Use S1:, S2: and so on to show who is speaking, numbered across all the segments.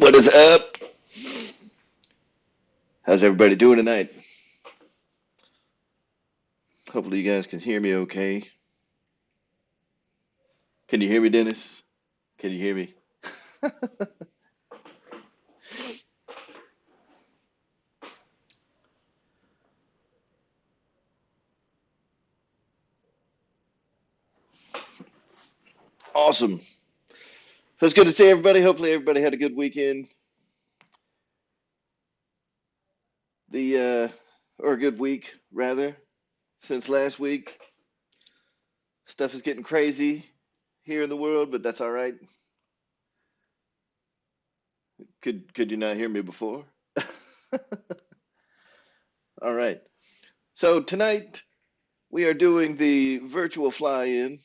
S1: What is up? How's everybody doing tonight? Hopefully you guys can hear me okay. Can you hear me, Dennis? Can you hear me? Awesome. So it's good to see everybody. Hopefully everybody had a good weekend. Or a good week rather, since last week. Stuff is getting crazy here in the world, but that's all right. Could you not hear me before? All right. So tonight we are doing the virtual fly-in.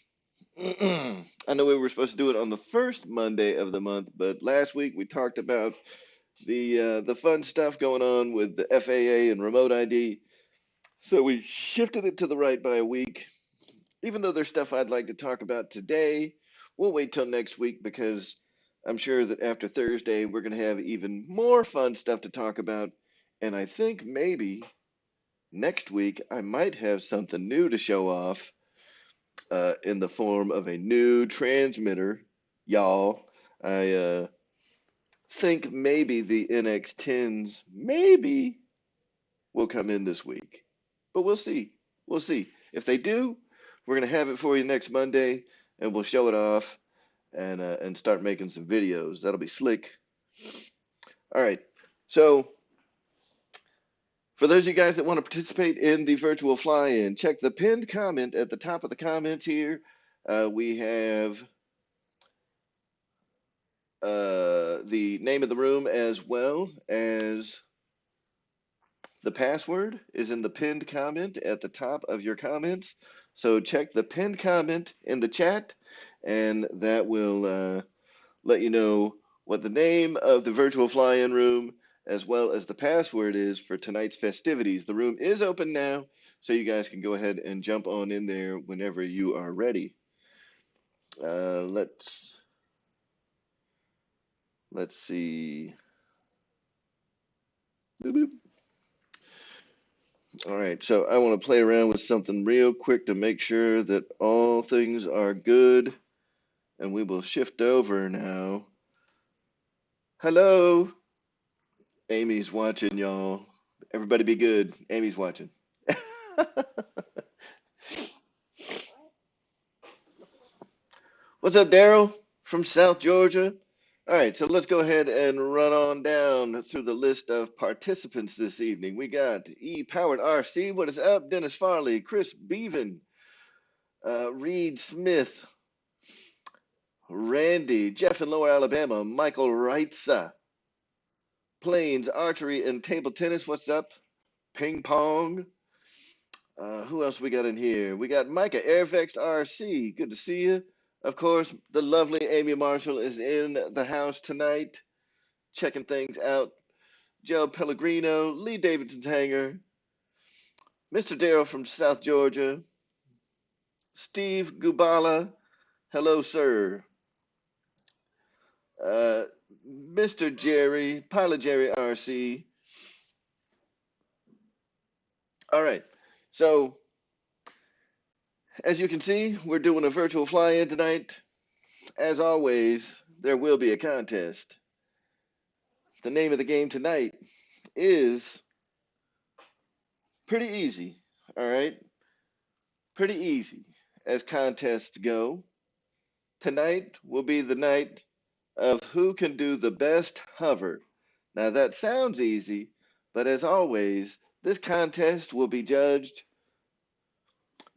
S1: I know we were supposed to do it on the first Monday of the month, but last week we talked about the fun stuff going on with the FAA and remote ID. So we shifted it to the right by a week. Even though there's stuff I'd like to talk about today, we'll wait till next week because I'm sure that after Thursday we're going to have even more fun stuff to talk about. And I think maybe next week I might have something new to show off in the form of a new transmitter, y'all. I think maybe the NX10s maybe will come in this week, but we'll see. We'll see. If they do, we're gonna have it for you next Monday, and we'll show it off and start making some videos. That'll be slick. All right. So for those of you guys that want to participate in the virtual fly-in, check the pinned comment at the top of the comments here. We have the name of the room as well as the password is in the pinned comment at the top of your comments. So check the pinned comment in the chat, and that will let you know what the name of the virtual fly-in room as well as the password is for tonight's festivities. The room is open now, so you guys can go ahead and jump on in there whenever you are ready. Let's see. Boop, boop. All right, so I want to play around with something real quick to make sure that all things are good, and we will shift over now. Hello, Amy's watching, y'all. Everybody be good. Amy's watching. What's up, Daryl from South Georgia? All right, so let's go ahead and run on down through the list of participants this evening. We got E-Powered RC. What is up? Dennis Farley, Chris Beaven, Reed Smith, Randy, Jeff in Lower Alabama, Michael Reitza, Plains Archery and Table Tennis. What's up? Ping Pong. Who else we got in here? We got Micah Airvex RC. Good to see you. Of course, the lovely Amy Marshall is in the house tonight, checking things out. Joe Pellegrino, Lee Davidson's Hanger, Mr. Darrell from South Georgia, Steve Gubala. Hello, sir. Uh, Mr. Jerry, Pilot Jerry RC. All right. So, as you can see, we're doing a virtual fly-in tonight. As always, there will be a contest. The name of the game tonight is pretty easy. All right. Pretty easy as contests go. Tonight will be the night of who can do the best hover. Now that sounds easy, but as always, this contest will be judged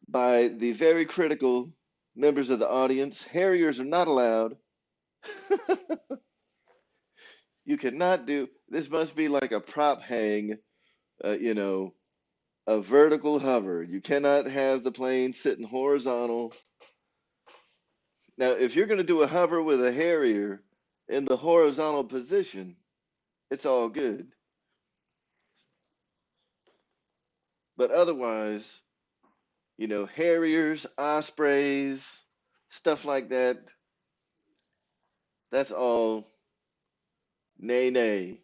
S1: by the very critical members of the audience. Harriers are not allowed. You cannot do this. Must be like a prop hang, you know, a vertical hover. You cannot have the plane sitting horizontal. Now, if you're going to do a hover with a Harrier in the horizontal position, it's all good. But otherwise, Harriers, Ospreys, stuff like that, that's all Nay, nay.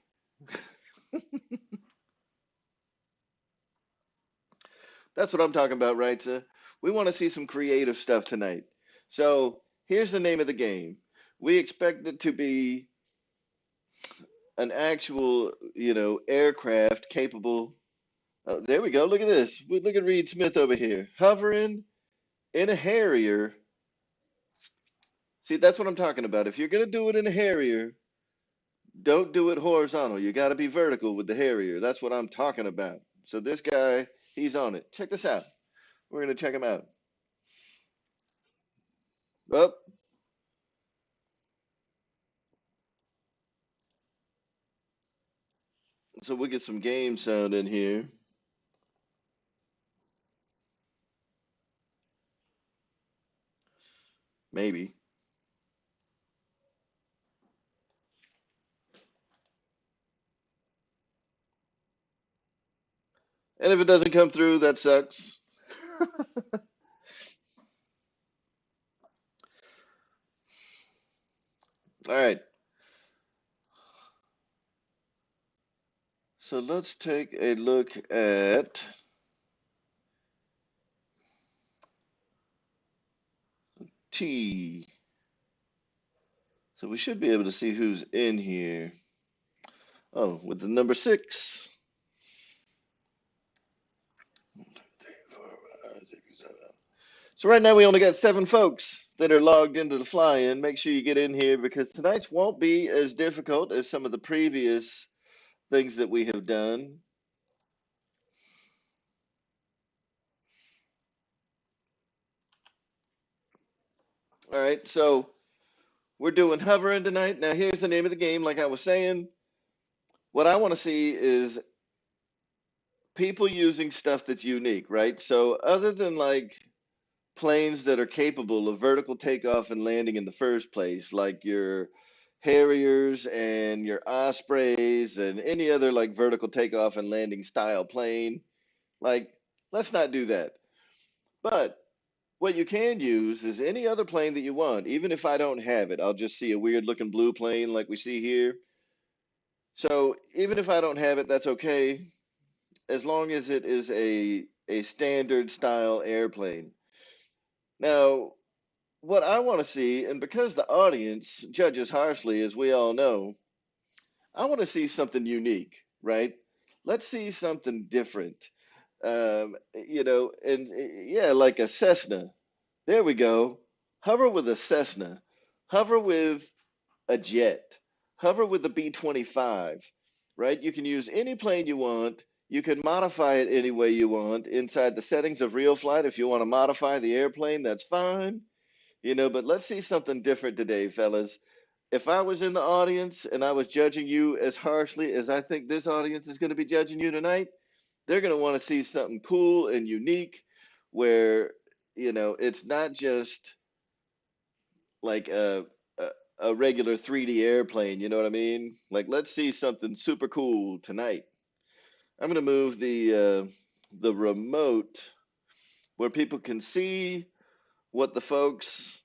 S1: That's what I'm talking about, right, sir? We want to see some creative stuff tonight. So here's the name of the game. We expect it to be an actual, aircraft capable. Oh, there we go. Look at this. Look at Reed Smith over here, hovering in a Harrier. See, that's what I'm talking about. If you're gonna do it in a Harrier, don't do it horizontal. You got to be vertical with the Harrier. That's what I'm talking about. So this guy, he's on it. Check this out. We're gonna check him out. Oh, so we get some game sound in here. Maybe. And if it doesn't come through, that sucks. All right. So let's take a look at T. So we should be able to see who's in here. Oh, with the number 6. So right now we only got 7 folks that are logged into the fly-in. Make sure you get in here because tonight's won't be as difficult as some of the previous things that we have done. All right, so we're doing hovering tonight. Now here's the name of the game. Like I was saying, what I want to see is people using stuff that's unique, right? So other than like planes that are capable of vertical takeoff and landing in the first place, like your Harriers and your Ospreys and any other like vertical takeoff and landing style plane, like let's not do that. But what you can use is any other plane that you want. Even if I don't have it, I'll just see a weird looking blue plane like we see here. So even if I don't have it, that's okay, as long as it is a standard style airplane. Now, what I want to see, and because the audience judges harshly, as we all know, I want to see something unique, right? Let's see something different. And yeah, like a Cessna. There we go. Hover with a Cessna. Hover with a jet. Hover with the B-25, right? You can use any plane you want. You can modify it any way you want inside the settings of RealFlight. If you want to modify the airplane, that's fine. But let's see something different today, fellas. If I was in the audience and I was judging you as harshly as I think this audience is going to be judging you tonight, they're going to want to see something cool and unique where, it's not just like a regular 3D airplane, you know what I mean? Like, let's see something super cool tonight. I'm going to move the remote where people can see what the folks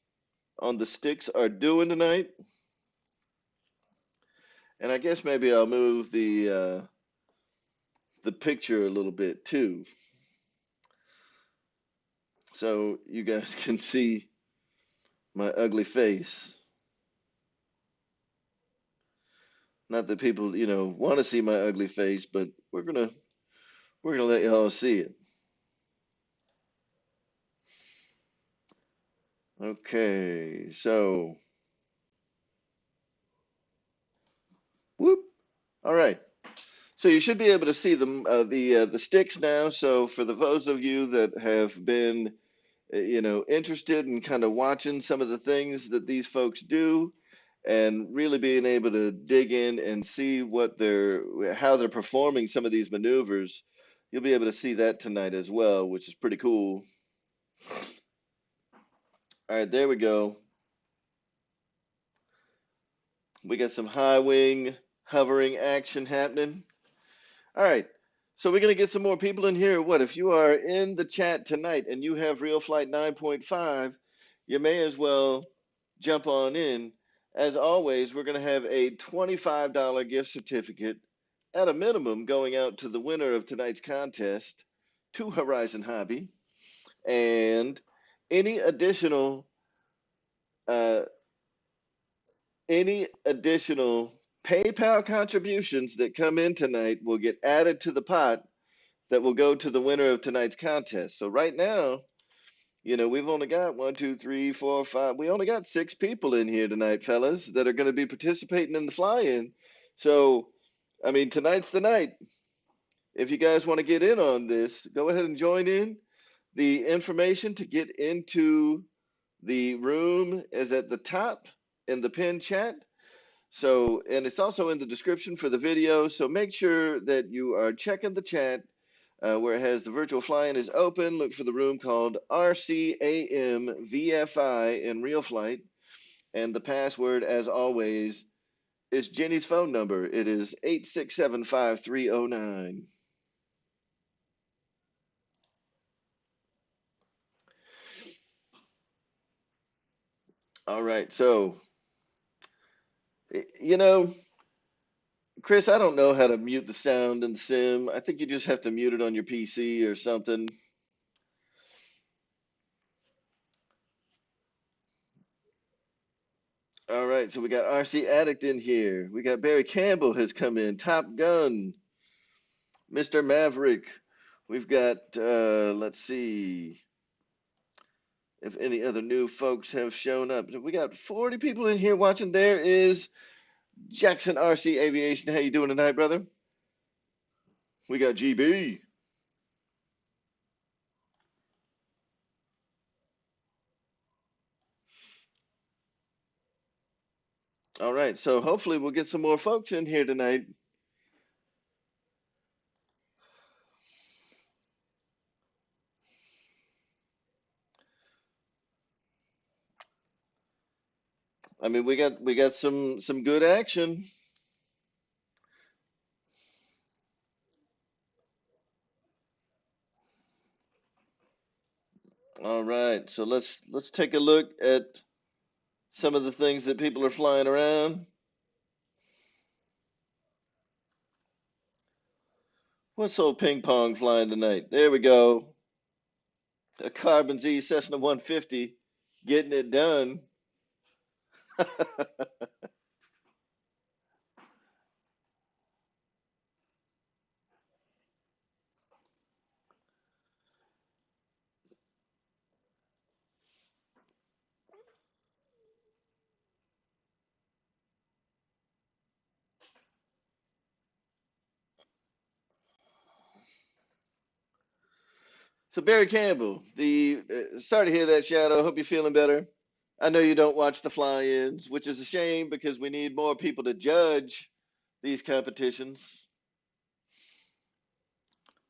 S1: on the sticks are doing tonight. And I guess maybe I'll move the picture a little bit too, so you guys can see my ugly face. Not that people, want to see my ugly face, but we're gonna let y'all see it. Okay, so whoop. All right. So you should be able to see the sticks now. So for those of you that have been interested in kind of watching some of the things that these folks do and really being able to dig in and see how they're performing some of these maneuvers, you'll be able to see that tonight as well, which is pretty cool. All right, there we go. We got some high wing hovering action happening. All right. So we're going to get some more people in here. What if you are in the chat tonight and you have RealFlight 9.5, you may as well jump on in. As always, we're going to have a $25 gift certificate at a minimum going out to the winner of tonight's contest, to Horizon Hobby, and any additional uh, any additional PayPal contributions that come in tonight will get added to the pot that will go to the winner of tonight's contest. So right now, we've only got one, two, three, four, five. We only got 6 people in here tonight, fellas, that are going to be participating in the fly-in. So, I mean, tonight's the night. If you guys want to get in on this, go ahead and join in. The information to get into the room is at the top in the pinned chat. So, and it's also in the description for the video. So make sure that you are checking the chat where it has the virtual fly-in is open. Look for the room called RCAM VFI in RealFlight. And the password, as always, is Jenny's phone number. It is 8675309. All right. So, you know, Chris, I don't know how to mute the sound in the sim. I think you just have to mute it on your PC or something. All right, so we got RC Addict in here. We got Barry Campbell has come in. Top Gun, Mr. Maverick. We've got, let's see if any other new folks have shown up. We got 40 people in here watching. There is Jackson RC Aviation. How you doing tonight, brother? We got GB. All right, so hopefully we'll get some more folks in here tonight. I mean, we got some good action. All right, so let's take a look at some of the things that people are flying around. What's old ping pong flying tonight? There we go. A Carbon Z Cessna 150 getting it done. So Barry Campbell, the sorry to hear that, Shadow. Hope you're feeling better. I know you don't watch the fly-ins, which is a shame because we need more people to judge these competitions.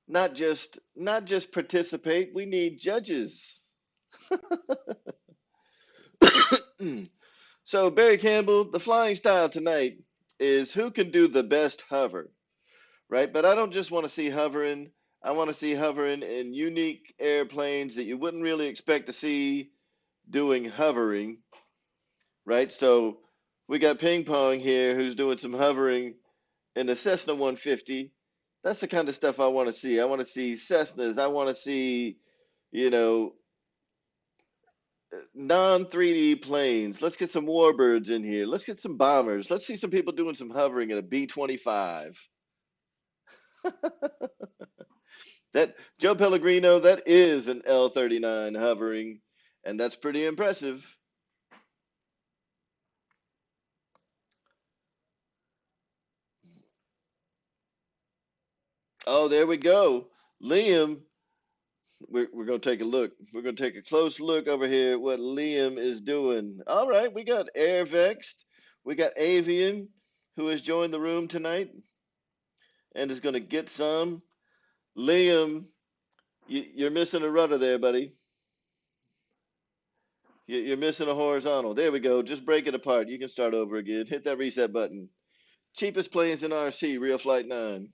S1: Not just participate. We need judges. So Barry Campbell, the flying style tonight is who can do the best hover, right? But I don't just want to see hovering. I want to see hovering in unique airplanes that you wouldn't really expect to see doing hovering, right? So we got Ping Pong here who's doing some hovering in the Cessna 150. That's the kind of stuff I want to see. I want to see Cessnas. I want to see, you know, non 3D planes. Let's get some warbirds in here. Let's get some bombers. Let's see some people doing some hovering in a B-25. That Joe Pellegrino, that is an L-39 hovering, and that's pretty impressive. Oh, there we go. Liam, we're going to take a look. We're going to take a close look over here at what Liam is doing. All right, we got Airvexed. We got Avian, who has joined the room tonight and is going to get some. Liam, you're missing a rudder there, buddy. You're missing a horizontal. There we go. Just break it apart. You can start over again. Hit that reset button. Cheapest planes in RC, RealFlight 9.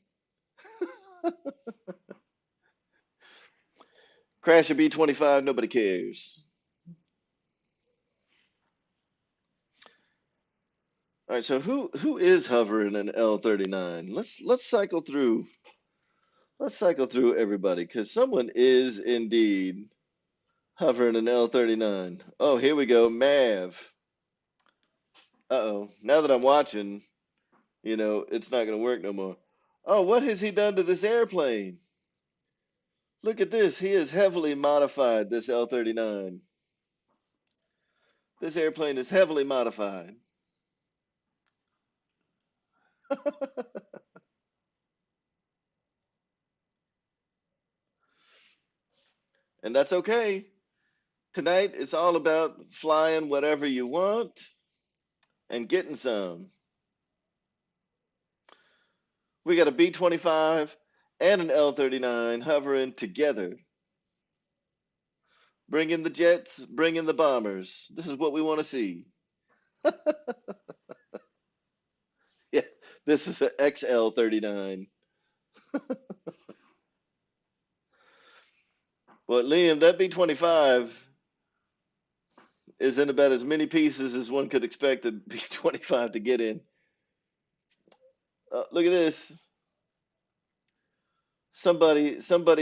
S1: Crash a B-25, nobody cares. All right, so who is hovering an L39? Let's cycle through. Let's cycle through everybody because someone is indeed hovering an L39. Oh, here we go, Mav. Uh-oh. Now that I'm watching, it's not going to work no more. Oh, what has he done to this airplane? Look at this. He has heavily modified this L39. This airplane is heavily modified. And that's okay. Tonight it's all about flying whatever you want and getting some. We got a B-25 and an L-39 hovering together. Bring in the jets, bring in the bombers. This is what we want to see. Yeah, this is an XL-39. Well, Liam, that B-25 is in about as many pieces as one could expect a B-25 to get in. Look at this. Somebody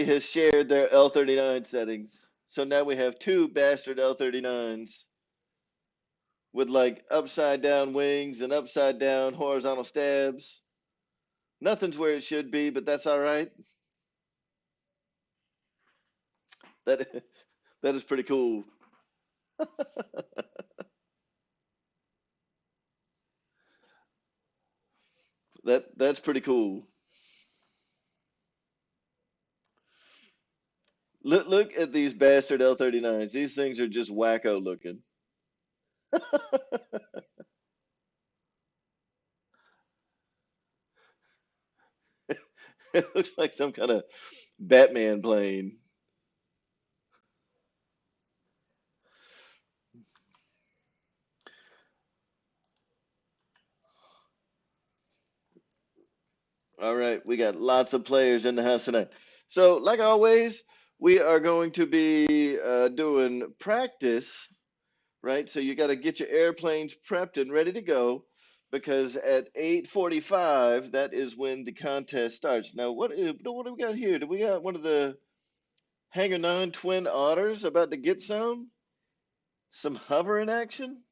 S1: has shared their L39 settings. So now we have two bastard L39s with like upside down wings and upside down horizontal stabs. Nothing's where it should be, but that's all right. That that is pretty cool. That's pretty cool. Look at these bastard L39s. These things are just wacko looking. It looks like some kind of Batman plane. All right, we got lots of players in the house tonight. So, like always, we are going to be doing practice, right? So you got to get your airplanes prepped and ready to go because at 8:45, that is when the contest starts. Now, what do we got here? Do we got one of the Hangar 9 Twin Otters about to get some hovering action?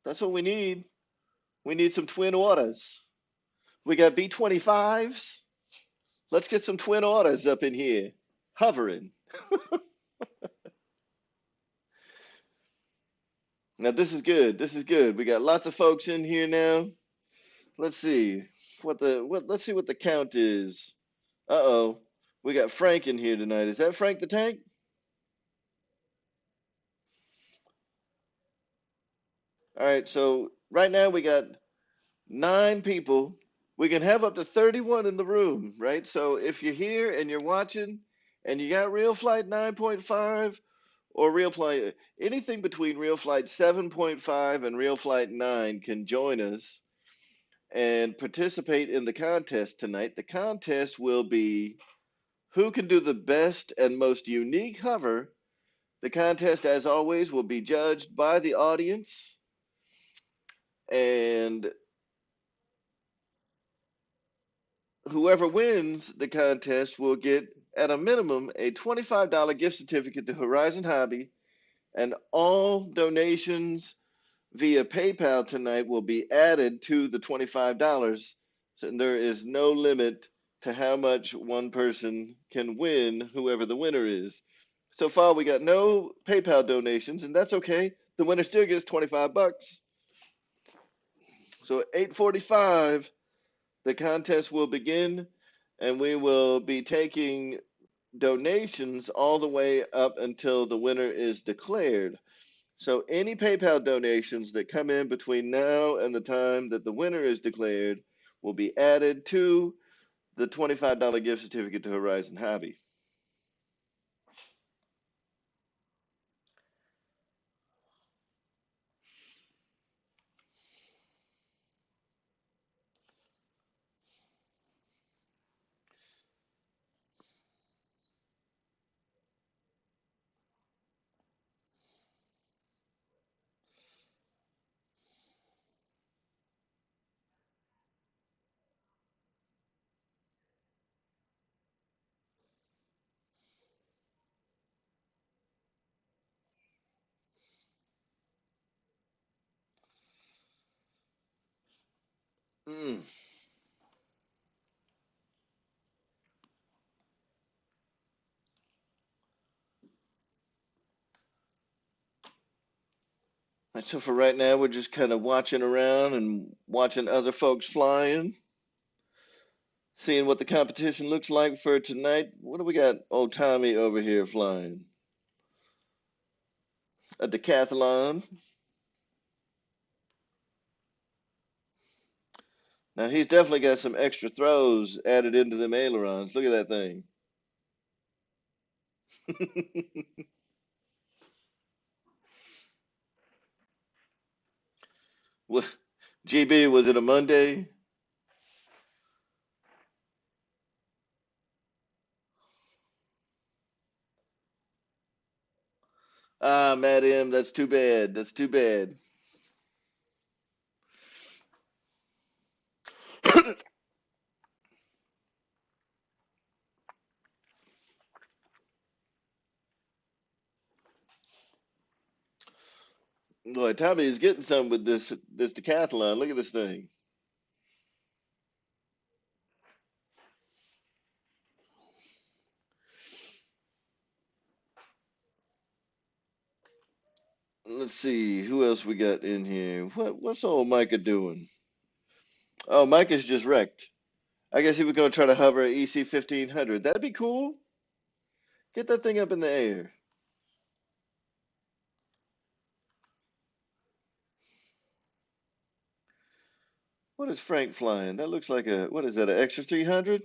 S1: That's what we need. We need some twin orders. We got B-25s. Let's get some twin orders up in here, hovering. Now this is good. This is good. We got lots of folks in here now. Let's see let's see what the count is. Uh-oh. We got Frank in here tonight. Is that Frank the Tank? All right, so right now we got 9 people. We can have up to 31 in the room, right? So if you're here and you're watching and you got RealFlight 9.5 or RealFlight, anything between RealFlight 7.5 and RealFlight 9 can join us and participate in the contest tonight. The contest will be who can do the best and most unique hover. The contest, as always, will be judged by the audience, and whoever wins the contest will get, at a minimum, a $25 gift certificate to Horizon Hobby, and all donations via PayPal tonight will be added to the $25. So there is no limit to how much one person can win, whoever the winner is. So far, we got no PayPal donations, and that's okay. The winner still gets 25 bucks. So at 8:45, the contest will begin, and we will be taking donations all the way up until the winner is declared. So any PayPal donations that come in between now and the time that the winner is declared will be added to the $25 gift certificate to Horizon Hobby. So for right now, we're just kind of watching around and watching other folks flying, seeing what the competition looks like for tonight. What do we got? Old Tommy over here flying a decathlon. Now he's definitely got some extra throws added into them ailerons. Look at that thing. What, GB, was it a Monday? Ah, Matt M, that's too bad. That's too bad. Boy, Tommy is getting some with this decathlon. Look at this thing. Let's see who else we got in here. What's old Micah doing? Oh, Micah's just wrecked. I guess he was gonna try to hover at EC 1500. That'd be cool. Get that thing up in the air. What is Frank flying? That looks like a, what is that, an extra 300?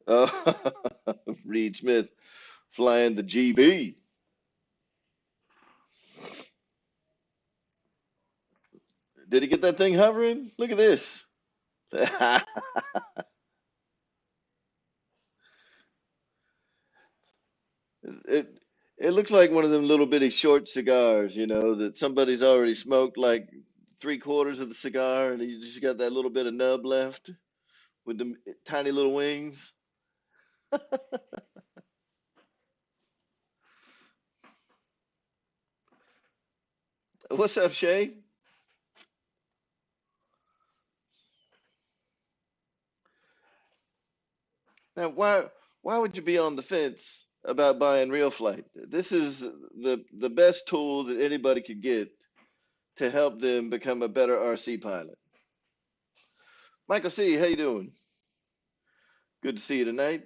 S1: Oh, Reed Smith flying the GB. Did he get that thing hovering? Look at this. It it looks like one of them little bitty short cigars, that somebody's already smoked like three-quarters of the cigar, and you just got that little bit of nub left with the tiny little wings. What's up, Shay? Now, why would you be on the fence about buying RealFlight? This is the best tool that anybody could get to help them become a better RC pilot. Michael C, how you doing? Good to see you tonight.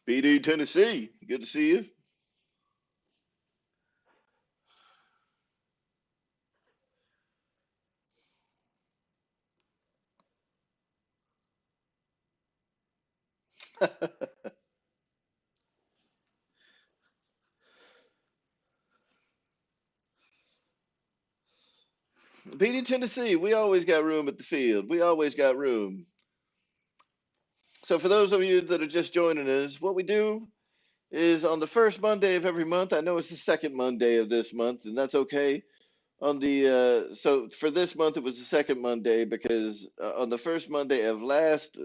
S1: BD Tennessee, good to see you. BD Tennessee, we always got room at the field. We always got room. So for those of you that are just joining us, what we do is on the first Monday of every month. I know it's the second Monday of this month, and that's okay. On the so for this month it was the second Monday because on the first Monday of last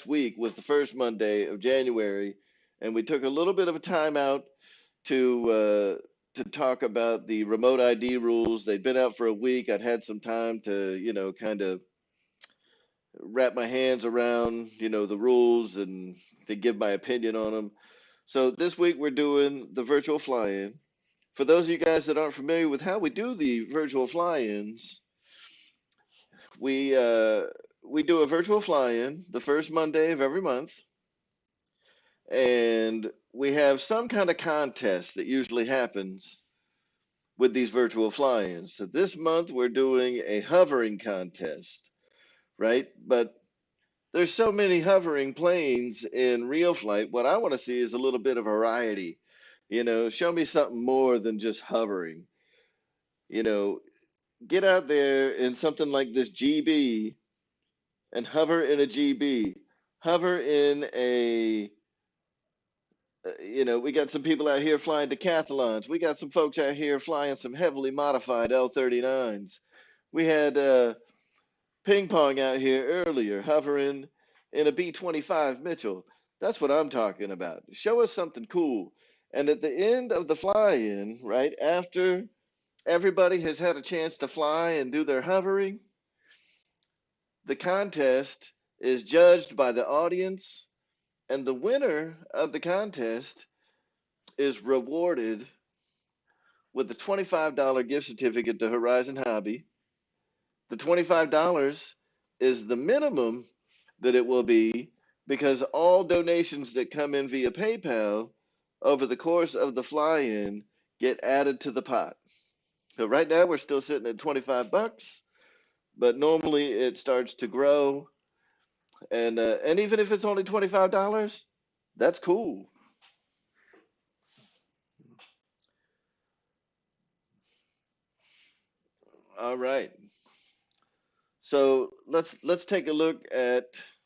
S1: week was the first Monday of January, and we took a little bit of a time out to talk about the remote ID rules. They'd been out for a week. I'd had some time to kind of wrap my hands around the rules and to give my opinion on them. So this week we're doing the virtual fly-in. For those of you guys that aren't familiar with how we do the virtual fly-ins, we uh, we do a virtual fly-in the first Monday of every month, and we have some kind of contest that usually happens with these virtual fly-ins. So this month we're doing a hovering contest, right? But there's so many hovering planes in real flight. What I want to see is a little bit of variety. Show me something more than just hovering. You know, get out there in something like this GB and hover in a GB. Hover in a, we got some people out here flying decathlons. We got some folks out here flying some heavily modified L-39s. We had ping pong out here earlier, hovering in a B-25 Mitchell. That's what I'm talking about. Show us something cool. And at the end of the fly-in, right after everybody has had a chance to fly and do their hovering, the contest is judged by the audience, and the winner of the contest is rewarded with a $25 gift certificate to Horizon Hobby. The $25 is the minimum that it will be because all donations that come in via PayPal over the course of the fly-in get added to the pot. So right now we're still sitting at 25 bucks, but normally it starts to grow, and even if it's only $25, that's cool. All right. So let's take a look at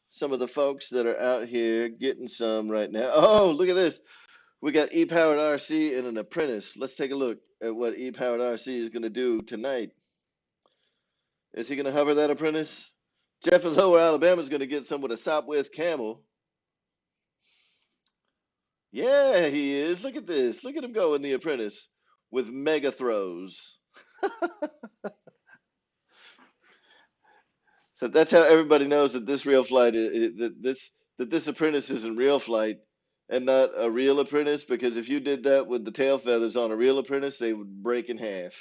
S1: some of the folks that are out here getting some right now. Oh, look at this. We got E-Powered RC and an apprentice. Let's take a look at what E-Powered RC is going to do tonight. Is he going to hover that apprentice? Jeff in Lower Alabama is going to get some with a Sopwith Camel. Yeah, he is. Look at this. Look at him go in the apprentice with mega throws. So that's how everybody knows that this real flight that this apprentice isn't real flight and not a real apprentice, because if you did that with the tail feathers on a real apprentice, they would break in half.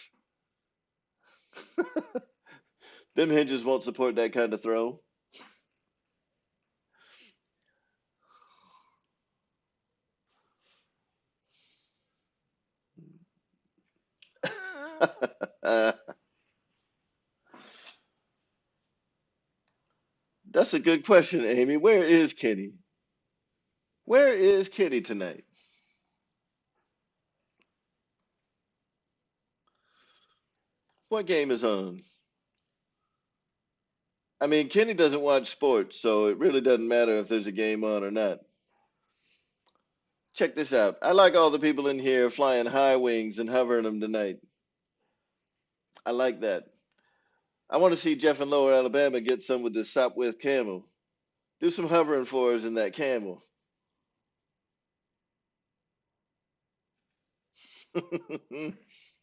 S1: Them hinges won't support that kind of throw. That's a good question, Amy. Where is Kenny? Where is Kenny tonight? What game is on? I mean, Kenny doesn't watch sports, so it really doesn't matter if there's a game on or not. Check this out. I like all the people in here flying high wings and hovering them tonight. I like that. I want to see Jeff in Lower Alabama get some with this Sopwith Camel. Do some hovering for us in that camel.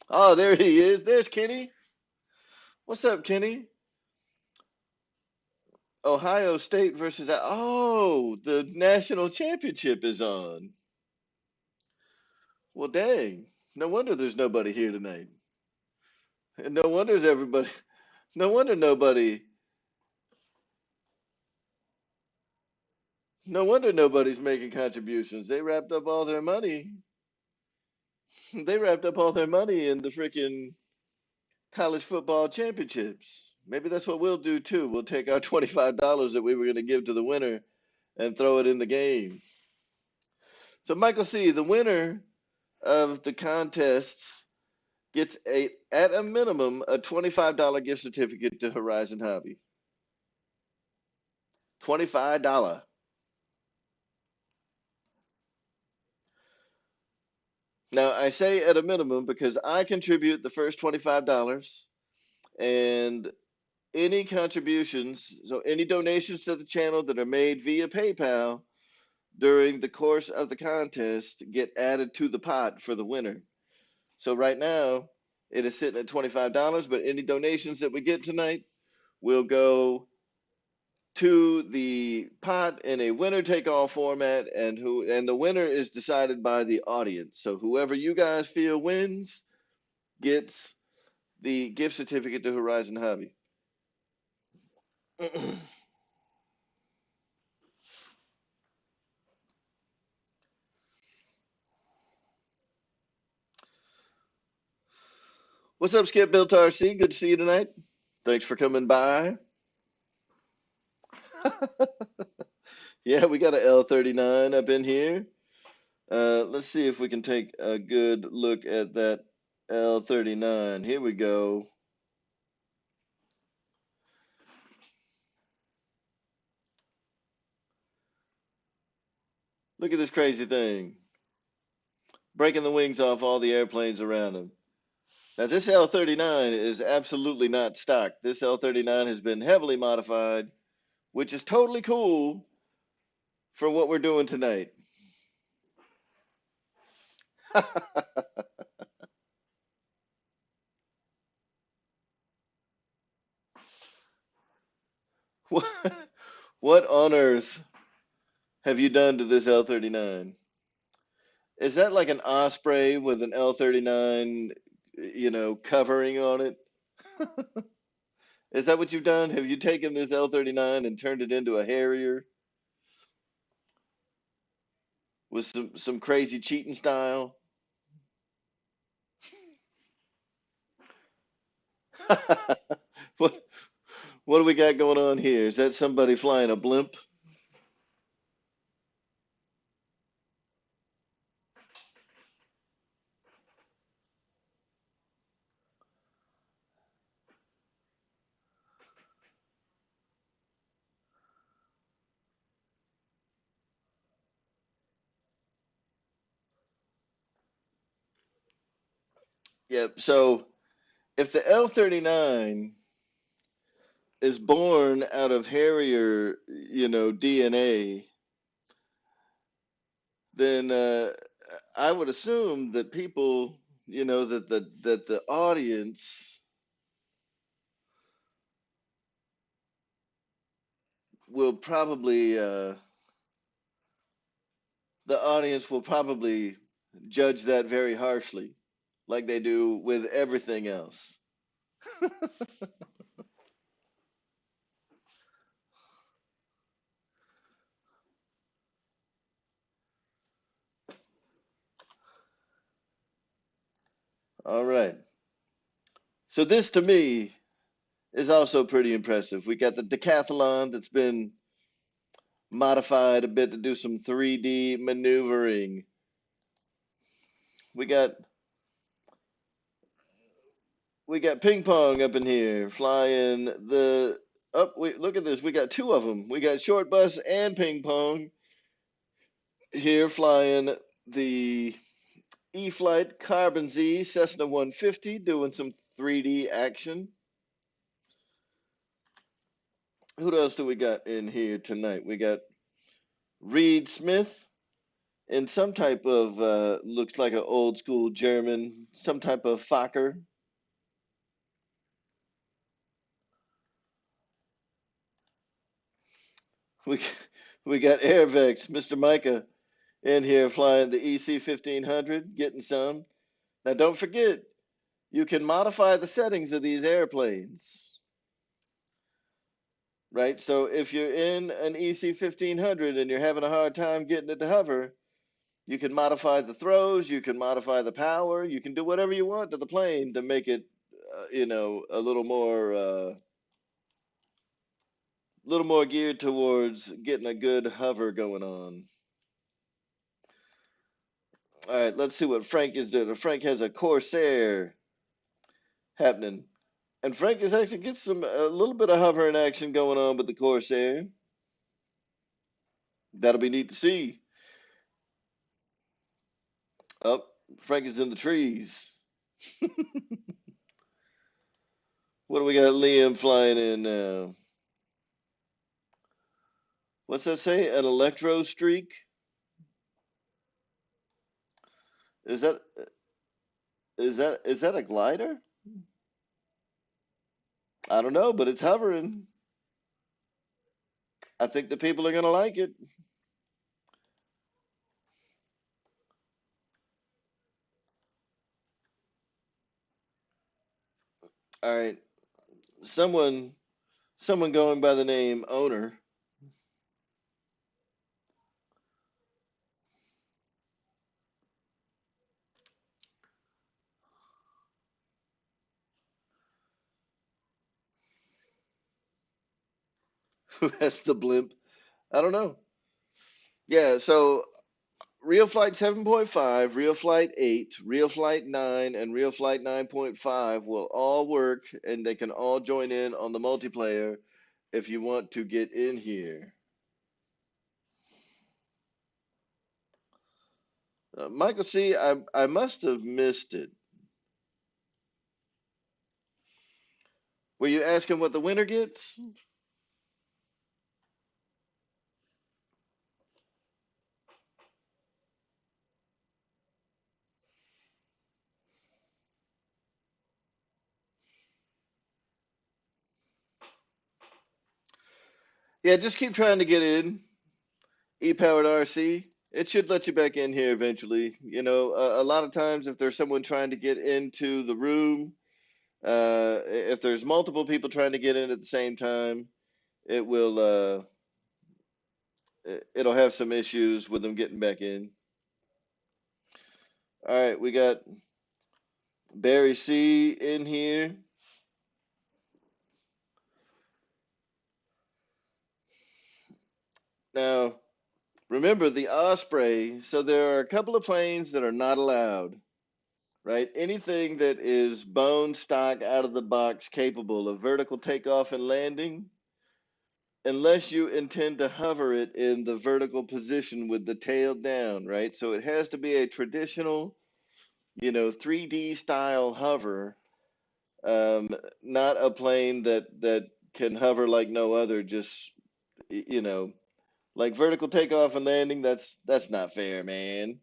S1: Oh, there he is. There's Kenny. What's up, Kenny? Ohio State versus, oh, the national championship is on. Well, dang. No wonder there's nobody here tonight. And no wonder everybody, no wonder nobody, no wonder nobody's making contributions. They wrapped up all their money. They wrapped up all their money in the freaking college football championships. Maybe that's what we'll do too. We'll take our $25 that we were going to give to the winner and throw it in the game. So, Michael C., the winner of the contests gets at a minimum, a $25 gift certificate to Horizon Hobby. $25. Now, I say at a minimum because I contribute the first $25, and any contributions, so any donations to the channel that are made via PayPal during the course of the contest get added to the pot for the winner. So right now it is sitting at $25, but any donations that we get tonight will go to the pot in a winner take all format, and the winner is decided by the audience. So whoever you guys feel wins gets the gift certificate to Horizon Hobby. What's up, Skip Built RC? Good to see you tonight. Thanks for coming by. Yeah, we got an L39 up in here. Let's see if we can take a good look at that L39. Here we go. Look at this crazy thing. Breaking the wings off all the airplanes around him. Now, this L39 is absolutely not stock. This L39 has been heavily modified which is totally cool for what we're doing tonight. what, what on earth have you done to this L39? Is that like an Osprey with an L39, covering on it? Is that what you've done? Have you taken this L39 and turned it into a Harrier with some crazy cheating style? what what do we got going on here? Is that somebody flying a blimp? Yep. So if the L39 is born out of Harrier, DNA, then I would assume that people, that the audience will probably judge that very harshly, like they do with everything else. All right. So this to me is also pretty impressive. We got the decathlon that's been modified a bit to do some 3D maneuvering. We got we got ping pong up in here flying the up. Look at this. We got two of them. We got short bus and ping pong here flying the E-Flight Carbon Z Cessna 150, doing some 3D action. Who else do we got in here tonight? We got Reed Smith in some type of looks like an old school German, some type of Fokker. We we got Airvex, Mr. Micah in here flying the EC 1500, getting some. Now don't forget, you can modify the settings of these airplanes, right? So if you're in an EC 1500 and you're having a hard time getting it to hover, you can modify the throws, you can modify the power, you can do whatever you want to the plane to make it, a little more geared towards getting a good hover going on. All right, let's see what Frank is doing. Frank has a Corsair happening, and Frank is actually gets a little bit of hovering action going on with the Corsair. That'll be neat to see. Oh, Frank is in the trees. What do we got? Liam flying in now. What's that say? An electro streak? Is that is that a glider? I don't know, but it's hovering. I think the people are gonna like it. All right, someone someone going by the name Owner. Who has the blimp? I don't know. Yeah, so RealFlight 7.5, RealFlight 8, RealFlight 9, and RealFlight 9.5 will all work, and they can all join in on the multiplayer if you want to get in here. Michael C., I must have missed it. Were you asking what the winner gets? Yeah, just keep trying to get in. E-powered RC. It should let you back in here eventually. You know, a lot of times if there's someone trying to get into the room, if there's multiple people trying to get in at the same time, it will it'll have some issues with them getting back in. All right, we got Barry C in here. Now, remember the Osprey, so there are a couple of planes that are not allowed, right? Anything that is bone stock out of the box capable of vertical takeoff and landing, unless you intend to hover it in the vertical position with the tail down, right? So it has to be a traditional, 3D style hover, um, not a plane that can hover like no other, just, you know, like vertical takeoff and landing, that's not fair, man.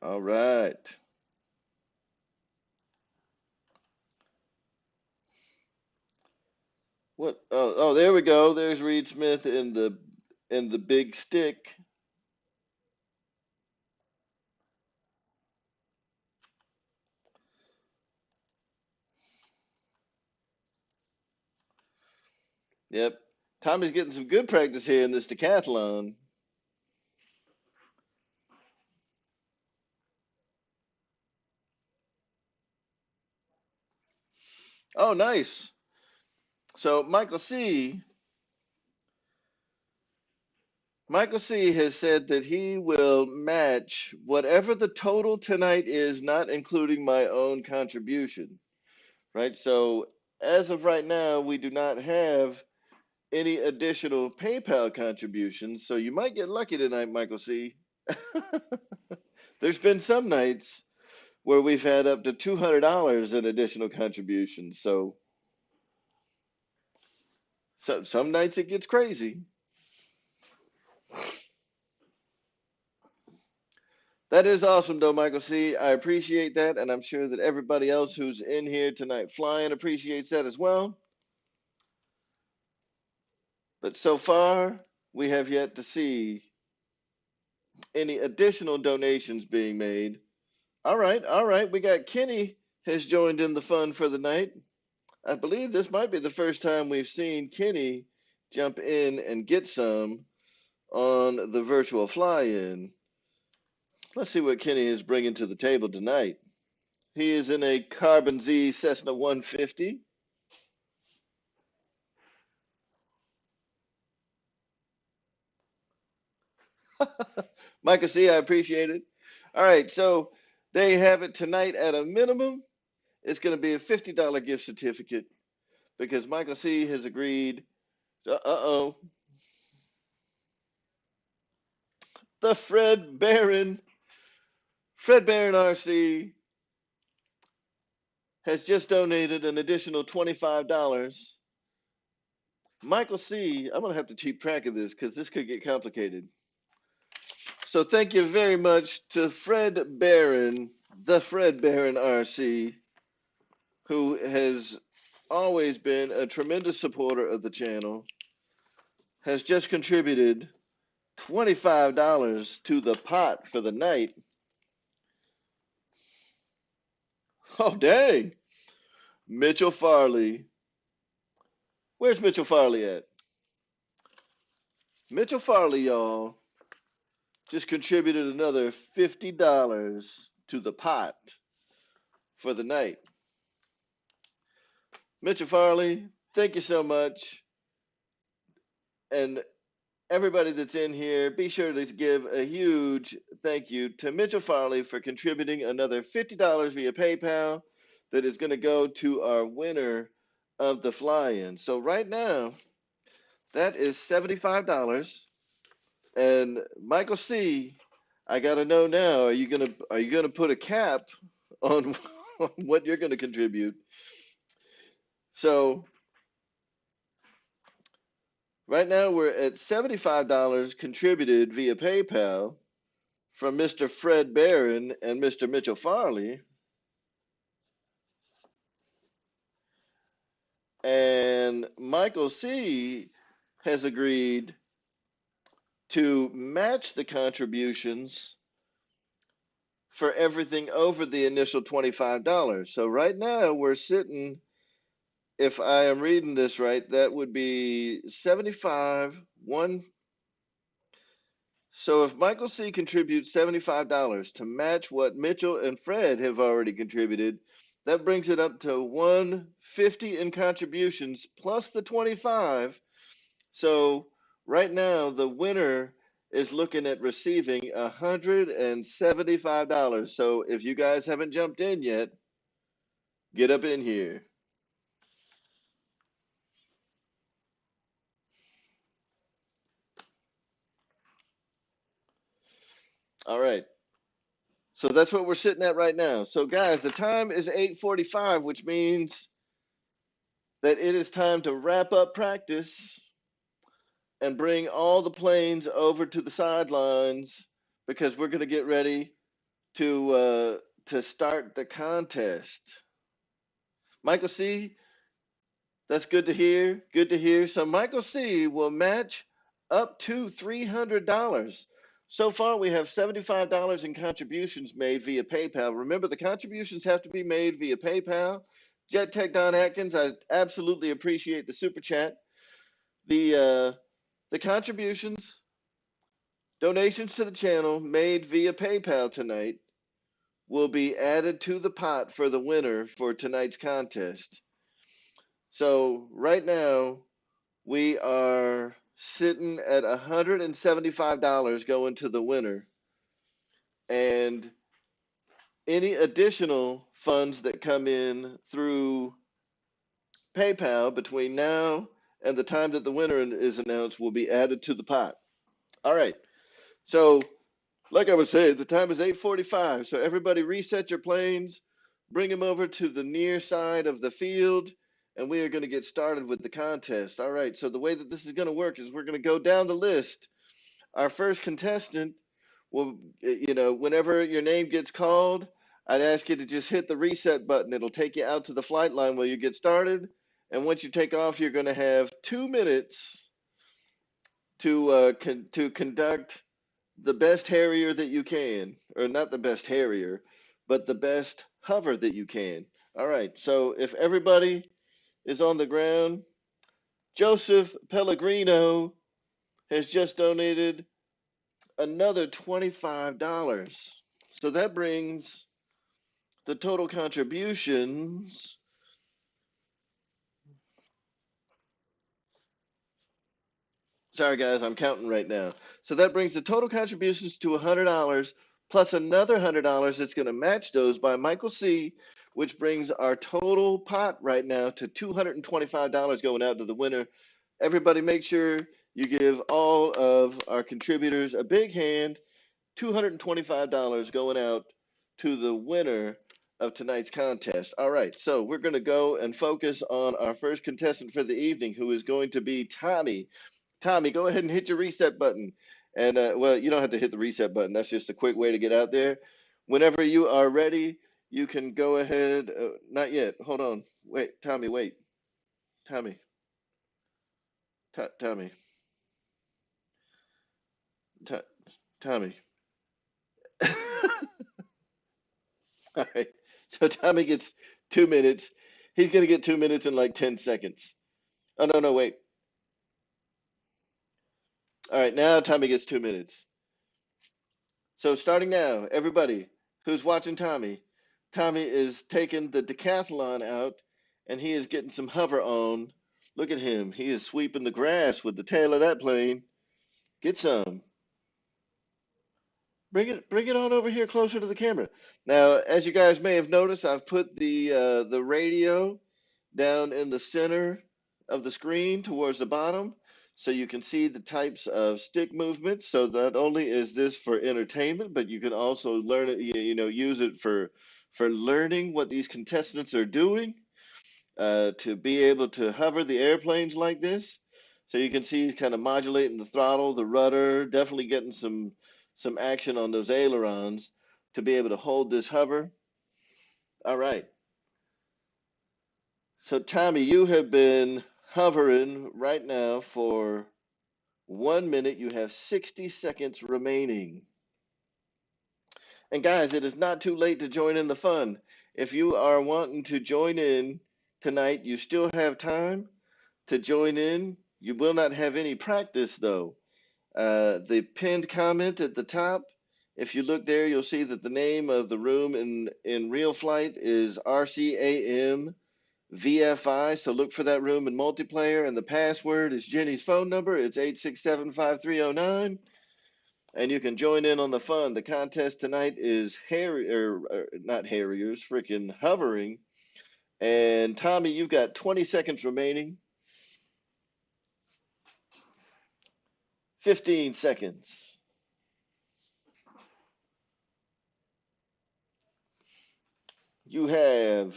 S1: All right. What? Oh, there we go. There's Reed Smith in the big stick. Yep. Tommy's getting some good practice here in this decathlon. Oh, nice. So Michael C has said that he will match whatever the total tonight is, not including my own contribution. Right? So as of right now, we do not have any additional PayPal contributions. So you might get lucky tonight, Michael C. There's been some nights where we've had up to $200 in additional contributions. So some nights it gets crazy. That is awesome, though, Michael C. I appreciate that, and I'm sure that everybody else who's in here tonight flying appreciates that as well. But so far, we have yet to see any additional donations being made. All right, all right. We got Kenny has joined in the fun for the night. I believe this might be the first time we've seen Kenny jump in and get some on the virtual fly-in. Let's see what Kenny is bringing to the table tonight. He is in a Carbon Z Cessna 150. Michael C, I appreciate it. All right, so they have it tonight at a minimum. It's going to be a $50 gift certificate because Michael C has agreed. Uh-oh, the Fred Barron RC has just donated an additional $25. Michael C, I'm going to have to keep track of this because this could get complicated. So thank you very much to Fred Barron, the Fred Barron RC, who has always been a tremendous supporter of the channel, has just contributed $25 to the pot for the night. Oh, dang. Mitchell Farley. Where's Mitchell Farley at? Mitchell Farley, y'all, just contributed another $50 to the pot for the night. Mitchell Farley, thank you so much. And everybody that's in here, be sure to give a huge thank you to Mitchell Farley for contributing another $50 via PayPal that is going to go to our winner of the fly-in. So right now, that is $75. And Michael C, I got to know now, are you gonna put a cap on what you're going to contribute? So right now we're at $75 contributed via PayPal from Mr. Fred Barron and Mr. Mitchell Farley. And Michael C has agreed to match the contributions for everything over the initial $25. So right now we're sitting, if I am reading this right, that would be 75, one. So if Michael C contributes $75 to match what Mitchell and Fred have already contributed, that brings it up to 150 in contributions plus the 25. So right now the winner is looking at receiving $175. So if you guys haven't jumped in yet, get up in here. All right. So that's what we're sitting at right now. So guys, the time is 8:45, which means that it is time to wrap up practice and bring all the planes over to the sidelines because we're going to get ready to start the contest. Michael C, that's good to hear. Good to hear. So Michael C will match up to $300. So far, we have $75 in contributions made via PayPal. Remember, the contributions have to be made via PayPal. Jet Tech Don Atkins, I absolutely appreciate the super chat. The contributions, donations to the channel made via PayPal tonight will be added to the pot for the winner for tonight's contest. So right now, we are sitting at $175 going to the winner. And any additional funds that come in through PayPal between now and the time that the winner is announced will be added to the pot. All right. So, like I was saying, the time is 8:45. So everybody reset your planes, bring them over to the near side of the field, and we are going to get started with the contest. All right. So the way that this is going to work is we're going to go down the list. Our first contestant will, whenever your name gets called, I'd ask you to just hit the reset button. It'll take you out to the flight line where you get started. And once you take off, you're going to have 2 minutes to conduct the best Harrier that you can, or not the best Harrier, but the best hover that you can. All right, so if everybody is on the ground, Joseph Pellegrino has just donated another $25. So that brings the total contributions. Sorry, guys, I'm counting right now. So that brings the total contributions to $100 plus another $100 that's going to match those by Michael C., which brings our total pot right now to $225 going out to the winner. Everybody, make sure you give all of our contributors a big hand. $225 going out to the winner of tonight's contest. All right, so we're going to go and focus on our first contestant for the evening, who is going to be Tommy. Tommy, go ahead and hit your reset button. And well, you don't have to hit the reset button. That's just a quick way to get out there. Whenever you are ready, you can go ahead. Not yet. Hold on. Wait, Tommy, wait. Tommy. Tommy. Tommy. All right. So Tommy gets 2 minutes. He's going to get 2 minutes in like 10 seconds. Oh, no, no, wait. All right. Now Tommy gets 2 minutes. So starting now, everybody who's watching Tommy, Tommy is taking the decathlon out and he is getting some hover on. Look at him. He is sweeping the grass with the tail of that plane. Get some. Bring it on over here closer to the camera. Now, as you guys may have noticed, I've put the radio down in the center of the screen towards the bottom so you can see the types of stick movements. So not only is this for entertainment, but you can also learn it, use it for learning what these contestants are doing, to be able to hover the airplanes like this. So you can see he's kind of modulating the throttle, the rudder, definitely getting some action on those ailerons to be able to hold this hover. All right. So Tommy, you have been hovering right now for 1 minute. You have 60 seconds remaining. And guys, it is not too late to join in the fun. If you are wanting to join in tonight, you still have time to join in. You will not have any practice though. The pinned comment at the top, if you look there, you'll see that the name of the room in RealFlight is RCAM VFI. So look for that room in multiplayer, and the password is Jenny's phone number. It's 8675309, and you can join in on the fun. The contest tonight is not Harriers, freaking hovering. And Tommy, you've got 20 seconds remaining. 15 seconds. You have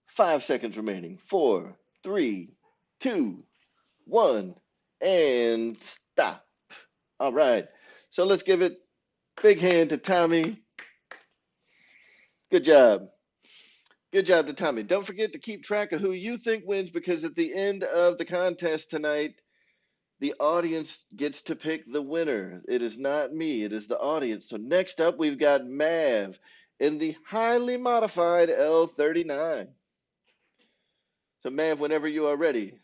S1: 5 seconds remaining. Four, three, two, one, and stop. All right. So let's give it big hand to Tommy. Good job. Good job to Tommy. Don't forget to keep track of who you think wins, because at the end of the contest tonight, the audience gets to pick the winner. It is not me, it is the audience. So next up, we've got Mav in the highly modified L39. So Mav, whenever you are ready.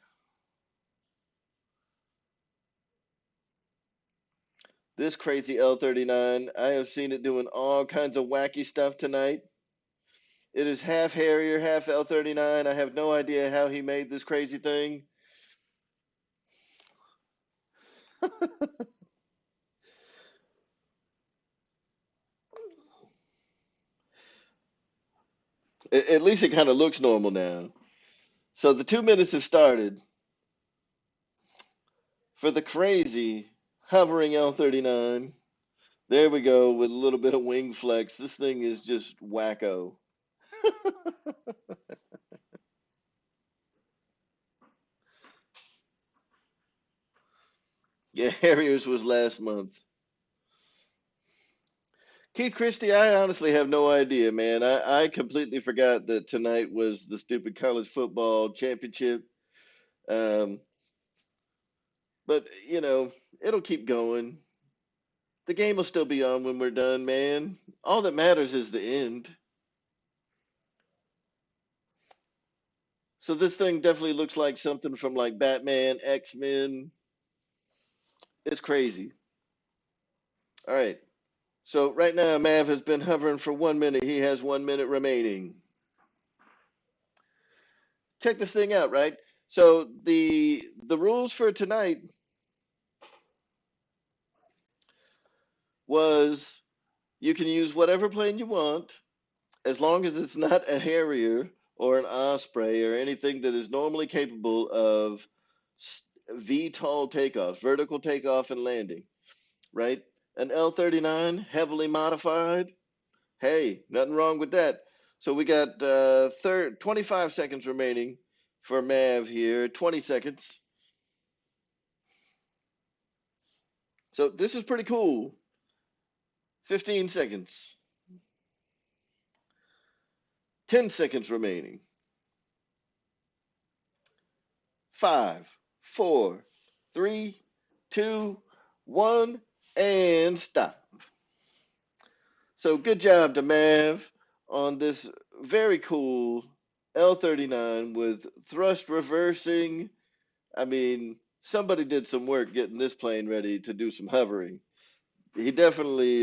S1: This crazy L39, I have seen it doing all kinds of wacky stuff tonight. It is half Harrier, half L39. I have no idea how he made this crazy thing. At least it kind of looks normal now. So the 2 minutes have started for the crazy hovering L39. There we go with a little bit of wing flex. This thing is just wacko. Yeah, Harriers was last month. Keith Christie, I honestly have no idea, man. I completely forgot that tonight was the stupid college football championship. Um, but, it'll keep going. The game will still be on when we're done, man. All that matters is the end. So this thing definitely looks like something from like Batman, X-Men. It's crazy. All right. So right now, Mav has been hovering for 1 minute. He has 1 minute remaining. Check this thing out, right? So the rules for tonight was you can use whatever plane you want as long as it's not a Harrier or an Osprey or anything that is normally capable of VTOL takeoffs, vertical takeoff and landing, right? An L39 heavily modified. Hey, nothing wrong with that. So we got 25 seconds remaining for Mav here. 20 seconds. So this is pretty cool. 15 seconds. 10 seconds remaining. 5, 4, 3, 2, 1, and stop. So good job to Mav on this very cool L39 with thrust reversing. I mean, somebody did some work getting this plane ready to do some hovering. He definitely,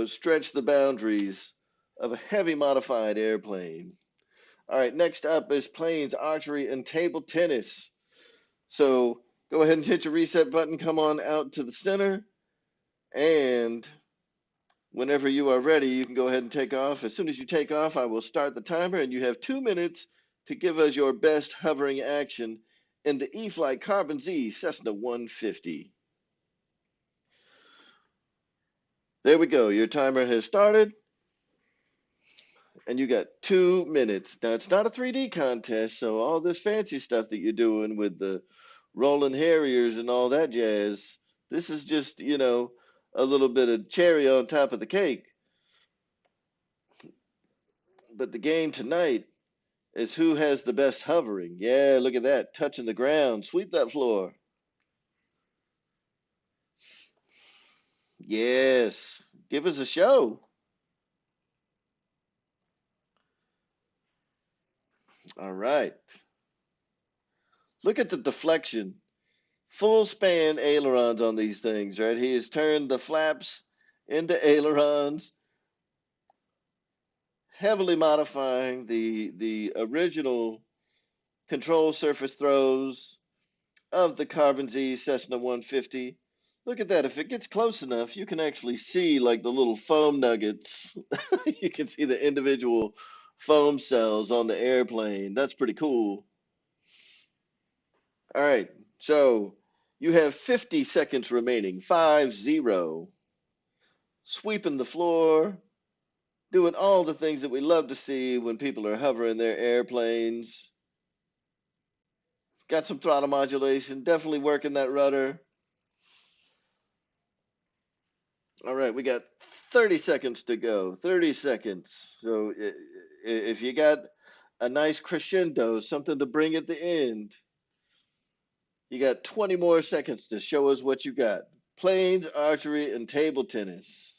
S1: stretched the boundaries of a heavy modified airplane. All right, next up is planes, archery, and table tennis. So go ahead and hit your reset button, come on out to the center, and whenever you are ready, you can go ahead and take off. As soon as you take off, I will start the timer, and you have 2 minutes to give us your best hovering action in the E-Flight Carbon Z Cessna 150. There we go. Your timer has started, and you got 2 minutes. Now, it's not a 3D contest, so all this fancy stuff that you're doing with the rolling Harriers and all that jazz, this is just, a little bit of cherry on top of the cake. But the game tonight is who has the best hovering. Yeah, look at that. Touching the ground. Sweep that floor. Yes. Give us a show. All right. Look at the deflection. Full span ailerons on these things, right? He has turned the flaps into ailerons, heavily modifying the original control surface throws of the Carbon Z Cessna 150. Look at that. If it gets close enough, you can actually see like the little foam nuggets. You can see the individual foam cells on the airplane. That's pretty cool. All right. So you have 50 seconds remaining. 5-0. Sweeping the floor, doing all the things that we love to see when people are hovering their airplanes. Got some throttle modulation, definitely working that rudder. All right, we got 30 seconds to go. 30 seconds. So if you got a nice crescendo, something to bring at the end, you got 20 more seconds to show us what you got. Planes, archery, and table tennis.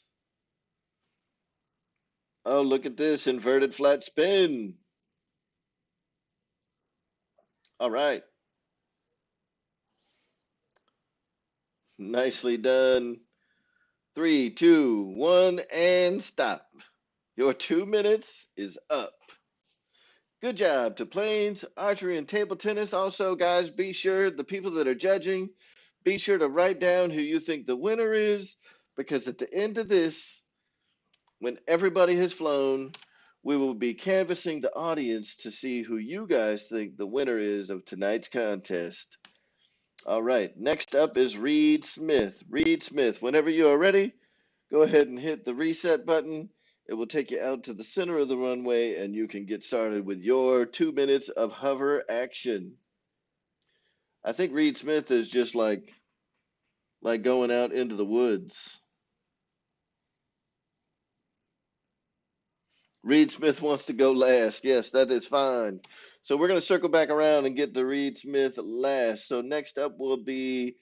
S1: Oh, look at this inverted flat spin. All right, nicely done. 3, 2, 1, and stop. Your 2 minutes is up. Good job to planes, archery, and table tennis. Also, guys, be sure the people that are judging, be sure to write down who you think the winner is, because at the end of this, when everybody has flown, we will be canvassing the audience to see who you guys think the winner is of tonight's contest. All right, next up is Reed Smith. Reed Smith, whenever you are ready, go ahead and hit the reset button. It will take you out to the center of the runway and you can get started with your 2 minutes of hover action. I think Reed Smith is just like going out into the woods. Reed Smith wants to go last. Yes, that is fine. So we're going to circle back around and get to Reed Smith last. So next up will be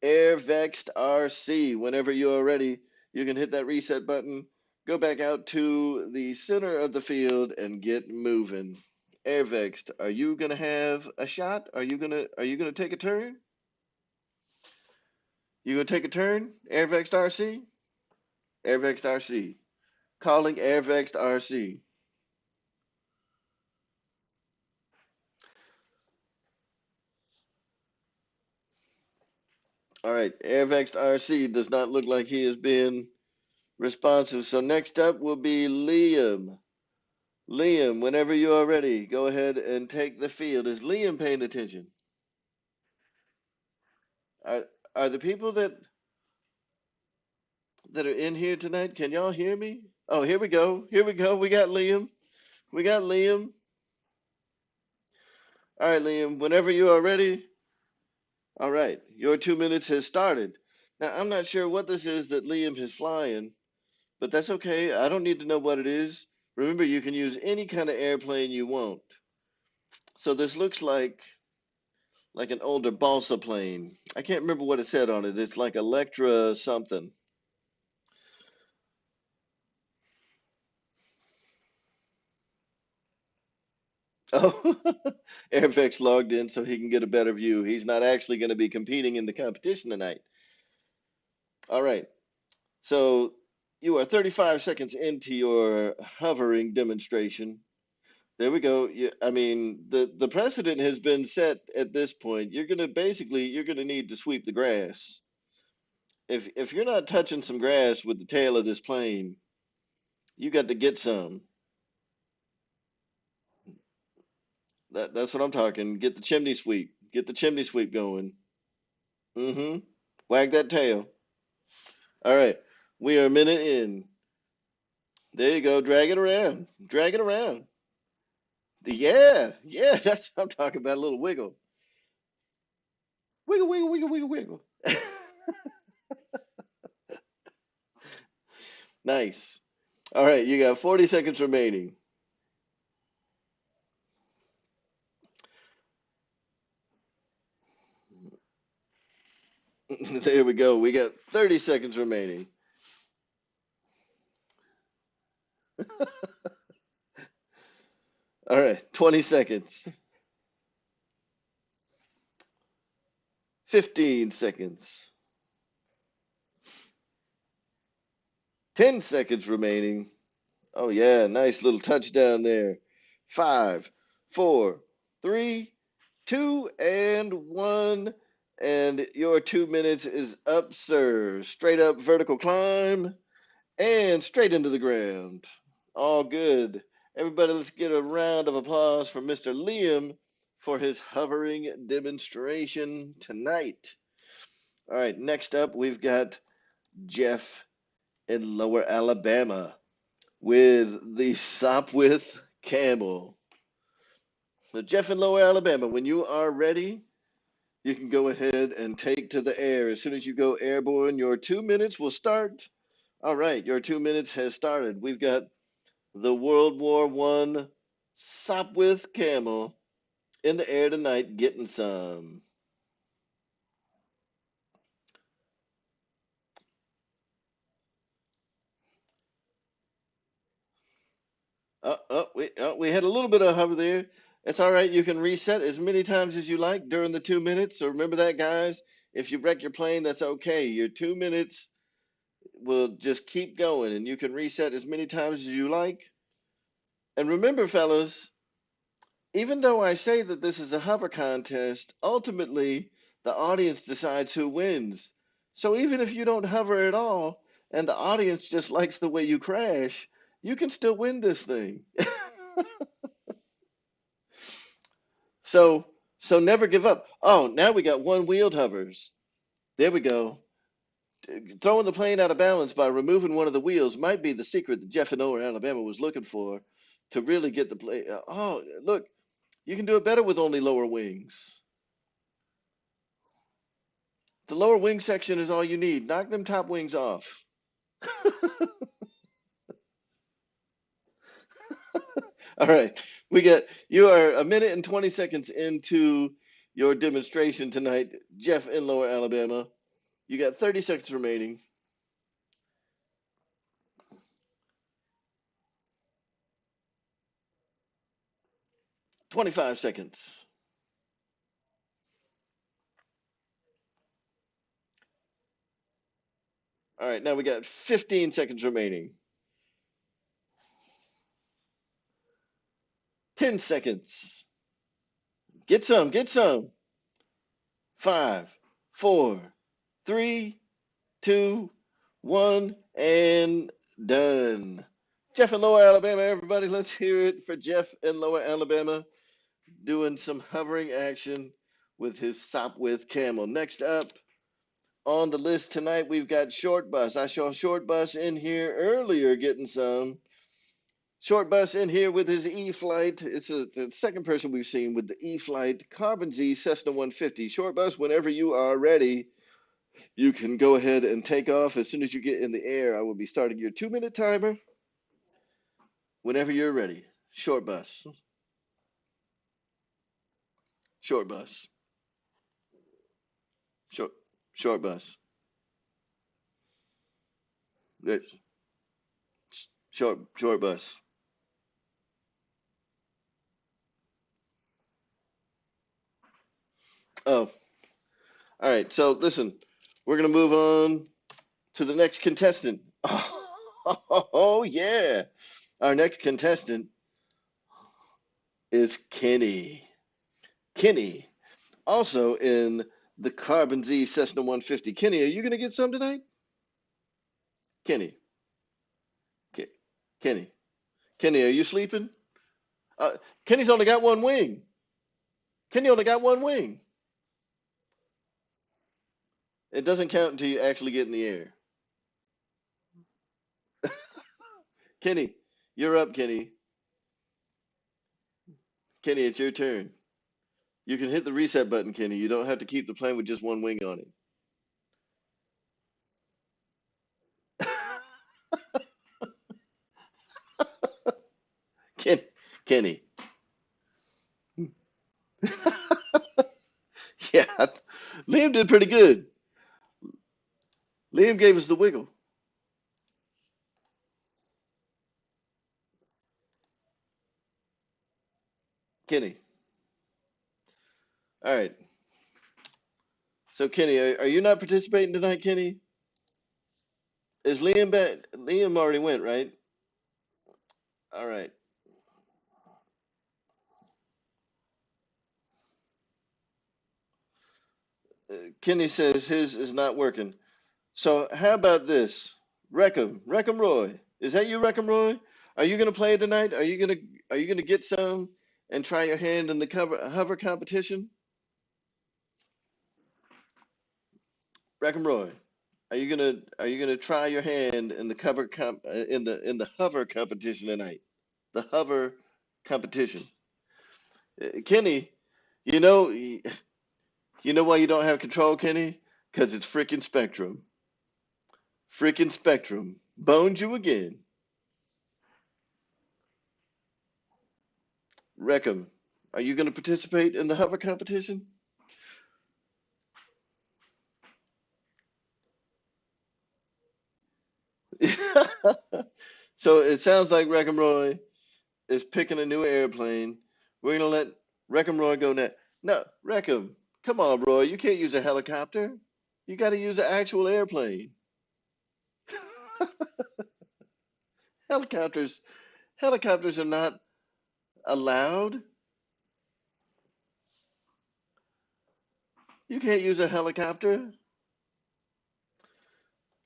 S1: AirVexed RC. Whenever you are ready, you can hit that reset button, go back out to the center of the field, and get moving. AirVexed, are you gonna have a shot? Are you gonna take a turn? You gonna take a turn? AirVexed RC? AirVexed RC. Calling AirVexed RC. All right, AirVexed RC does not look like he has been responsive. So next up will be Liam. Liam, whenever you are ready, go ahead and take the field. Is Liam paying attention? Are are the people that are in here tonight? Can y'all hear me? Oh, here we go. Here we go. We got Liam. We got Liam. All right, Liam, whenever you are ready. All right, your 2 minutes has started. Now, I'm not sure what this is that Liam is flying, but that's okay. I don't need to know what it is. Remember, you can use any kind of airplane you want. So this looks like an older balsa plane. I can't remember what it said on it. It's like Electra something. Oh, Airvex logged in so he can get a better view. He's not actually going to be competing in the competition tonight. All right. So you are 35 seconds into your hovering demonstration. There we go. I mean, the precedent has been set at this point. You're gonna need to sweep the grass. If you're not touching some grass with the tail of this plane, you got to get some. That's what I'm talking. Get the chimney sweep. Get the chimney sweep going. Mm-hmm. Wag that tail. All right. We are a minute in. There you go. Drag it around. Drag it around. Yeah. Yeah. That's what I'm talking about. A little wiggle. Wiggle, wiggle, wiggle, wiggle, wiggle. Nice. All right. You got 40 seconds remaining. 30 seconds remaining. All right, 20 seconds. 15 seconds. 10 seconds remaining. Oh, yeah, nice little touchdown there. 5, 4, 3, 2, and 1. And your 2 minutes is up, sir. Straight up vertical climb and straight into the ground. All good. Everybody, let's get a round of applause for Mr. Liam for his hovering demonstration tonight. All right, next up, we've got Jeff in Lower Alabama with the Sopwith Camel. So, Jeff in Lower Alabama, when you are ready, you can go ahead and take to the air. As soon as you go airborne, your 2 minutes will start. All right, your 2 minutes has started. We've got the World War I Sopwith Camel in the air tonight getting some. We had a little bit of hover there. It's all right. You can reset as many times as you like during the 2 minutes. So remember that, guys. If you wreck your plane, that's okay. Your 2 minutes will just keep going, and you can reset as many times as you like. And remember, fellas, even though I say that this is a hover contest, ultimately the audience decides who wins. So even if you don't hover at all, and the audience just likes the way you crash, you can still win this thing. So so never give up. Oh, now we got one-wheeled hovers. There we go. Throwing the plane out of balance by removing one of the wheels might be the secret that Jeff in Lower Alabama was looking for to really get the plane. Oh, look, you can do it better with only lower wings. The lower wing section is all you need. Knock them top wings off. All right, you are a minute and 20 seconds into your demonstration tonight, Jeff in Lower Alabama. You got 30 seconds remaining. 25 seconds. All right, now we got 15 seconds remaining. 10 seconds. Get some, get some. 5, 4, 3, 2, 1, and done. Jeff in Lower Alabama, everybody, let's hear it for Jeff in Lower Alabama doing some hovering action with his Sopwith Camel. Next up on the list tonight, we've got Short Bus. I saw Short Bus in here earlier getting some. Short Bus in here with his E-Flight. It's the second person we've seen with the E-Flight Carbon Z Cessna 150. Short Bus, whenever you are ready, you can go ahead and take off. As soon as you get in the air, I will be starting your 2-minute timer. Whenever you're ready. Short Bus. Short Bus. Short Short Bus. Short Bus. Oh, all right. So listen, we're gonna move on to the next contestant. Oh yeah, our next contestant is Kenny. Kenny, also in the Carbon Z Cessna 150. Kenny, are you gonna get some tonight? Kenny, Kenny, Kenny, are you sleeping? Uh, Kenny's only got one wing. Kenny only got one wing. It doesn't count until you actually get in the air. Kenny, you're up, Kenny. Kenny, it's your turn. You can hit the reset button, Kenny. You don't have to keep the plane with just one wing on it. Kenny. Yeah, Liam did pretty good. Liam gave us the wiggle. Kenny. All right. So Kenny, are you not participating tonight, Kenny? Is Liam back? Liam already went, right? All right. Kenny says his is not working. So how about this? Reckham Roy. Is that you, Reckham Roy? Are you gonna play tonight? Are you gonna get some and try your hand in the hover competition? Reckham Roy. Are you gonna try your hand in the in the hover competition tonight? The hover competition. Kenny, you know you know why you don't have control, Kenny? Because it's freaking Spectrum. Freaking Spectrum. Boned you again. Reckham, are you going to participate in the hover competition? So it sounds like Reckham Roy is picking a new airplane. We're going to let Reckham Roy go next. No, Reckham, come on, Roy. You can't use a helicopter. You got to use an actual airplane. Helicopters, helicopters are not allowed. You can't use a helicopter.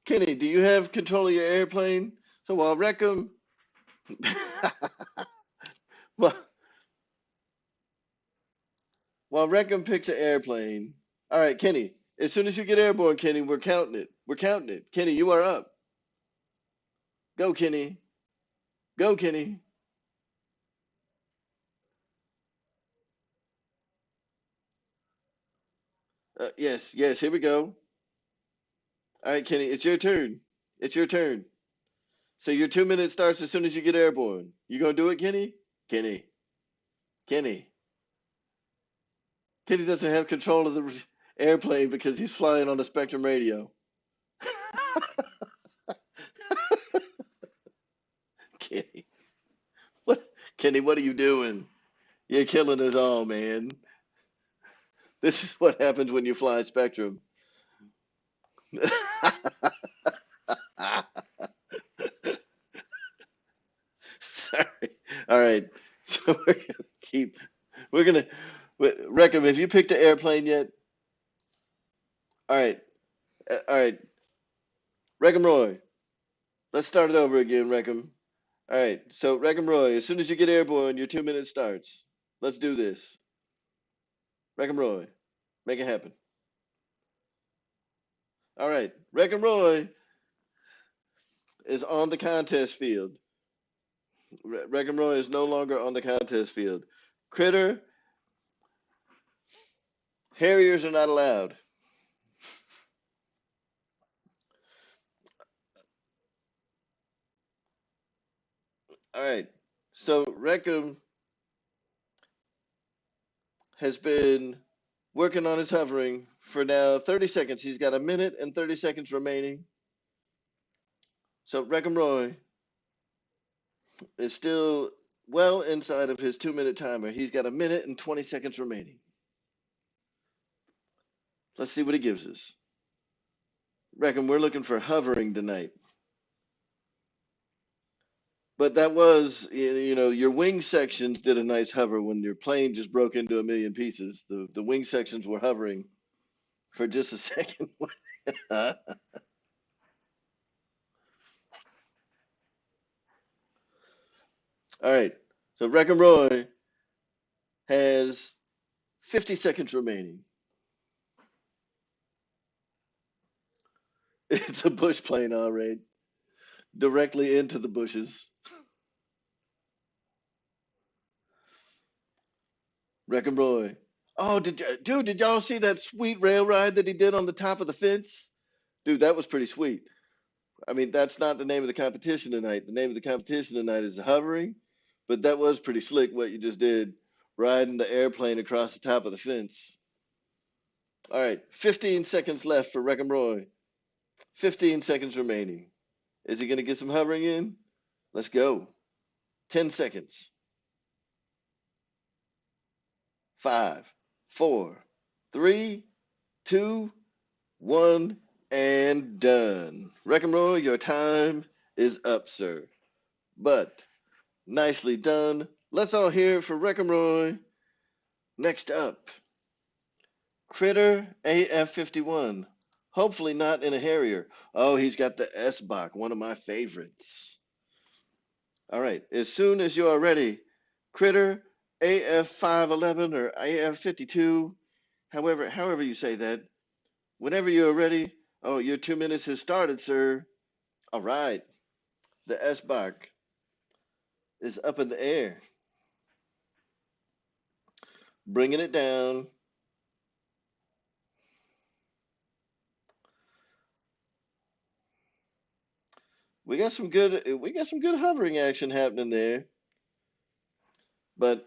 S1: Kenny, do you have control of your airplane? So while Reckham, well, while Reckham picks an airplane. All right, Kenny. As soon as you get airborne, Kenny, we're counting it. We're counting it. Kenny, you are up. Go, Kenny. Go, Kenny. Yes, yes. Here we go. All right, Kenny. It's your turn. It's your turn. So your 2 minutes starts as soon as you get airborne. You gonna do it, Kenny? Kenny. Kenny. Kenny doesn't have control of the airplane because he's flying on the Spectrum radio. Kenny. What? Kenny, what are you doing? You're killing us all, man. This is what happens when you fly Spectrum. Sorry. All right. So we're gonna keep. We're gonna. Reckham, have you picked an airplane yet? All right. All right. Reckham Roy. Let's start it over again, Reckham. All right. So Reckham Roy, as soon as you get airborne, your 2 minutes starts. Let's do this. Reckham Roy, make it happen. All right. Reckham Roy is on the contest field. Reckham Roy is no longer on the contest field. Critter, Harriers are not allowed. All right. So Reckham has been working on his hovering for now 30 seconds. He's got 1 minute and 30 seconds remaining. So Reckham Roy is still well inside of his 2 minute timer. He's got 1 minute and 20 seconds remaining. Let's see what he gives us. Reckham, we're looking for hovering tonight. But that was, your wing sections did a nice hover when your plane just broke into a million pieces. The wing sections were hovering for just a second. All right. So Reckham Roy has 50 seconds remaining. It's a bush plane, all right. Directly into the bushes. Reckham Roy. Oh, did y'all see that sweet rail ride that he did on the top of the fence? Dude, that was pretty sweet. I mean, that's not the name of the competition tonight. The name of the competition tonight is hovering, but that was pretty slick what you just did, riding the airplane across the top of the fence. All right, 15 seconds left for Reckham Roy. 15 seconds remaining. Is he going to get some hovering in? Let's go. 10 seconds. 5, 4, 3, 2, 1, and done. Roy, your time is up, sir. But nicely done. Let's all hear it for Roy. Next up, Critter AF51. Hopefully not in a Harrier. Oh, he's got the S-Bach, one of my favorites. All right, as soon as you are ready, Critter AF511 or AF52, however you say that, whenever you are ready. Oh, your 2 minutes has started, sir. All right, the S-Bach is up in the air, bringing it down. We got some good hovering action happening there. But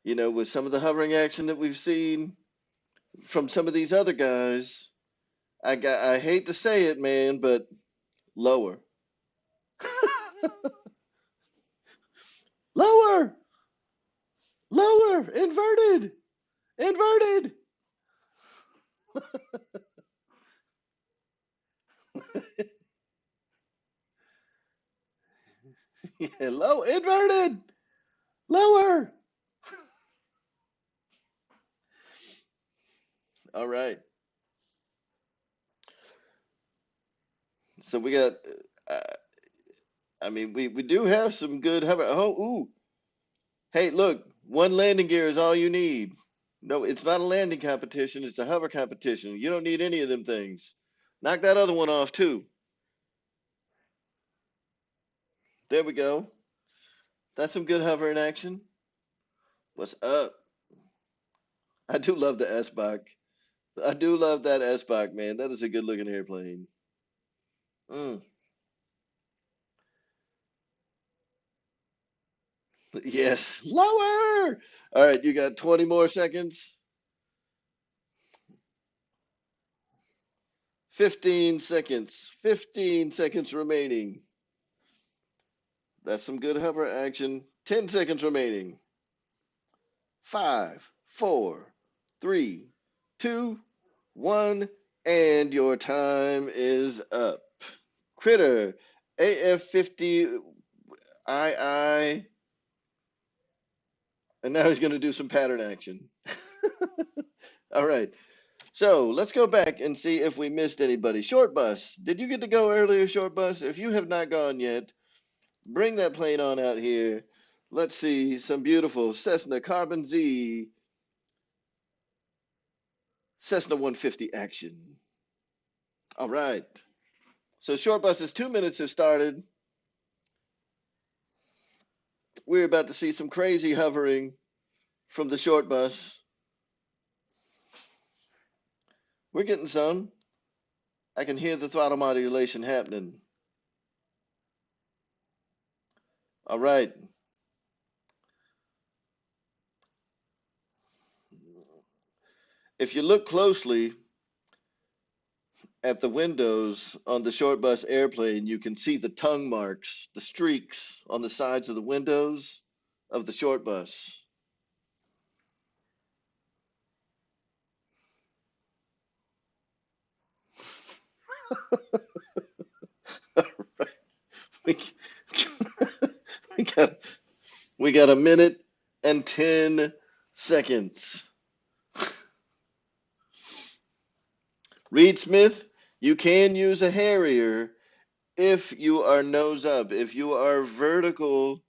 S1: with some of the hovering action that we've seen from some of these other guys, I hate to say it, man, but lower. Lower, lower, inverted, inverted. Yeah, low, inverted, lower. All right. So we got. Uh, I mean, we do have some good hover. Oh, ooh. Hey, look, one landing gear is all you need. No, it's not a landing competition. It's a hover competition. You don't need any of them things. Knock that other one off too. There we go. That's some good hover in action. What's up? I do love the S-Bach. I do love that S-Bach, man. That is a good looking airplane. Mm. Yes. Lower. All right, you got 20 more seconds. 15 seconds. 15 seconds remaining. That's some good hover action. 10 seconds remaining. 5, 4, 3, 2, 1, and your time is up. Critter, AF50 II, and now he's going to do some pattern action. All right, so let's go back and see if we missed anybody. Short Bus, did you get to go earlier, Short Bus? If you have not gone yet, bring that plane on out here. Let's see some beautiful Cessna Carbon Z, Cessna 150 action. All right. So Short Bus's 2 minutes have started. We're about to see some crazy hovering from the Short Bus. We're getting some. I can hear the throttle modulation happening. All right. If you look closely at the windows on the Short Bus airplane, you can see the tongue marks, the streaks on the sides of the windows of the Short Bus. All right. We, we got we got a minute and 10 seconds. Reed Smith, you can use a Harrier if you are nose up. If you are vertical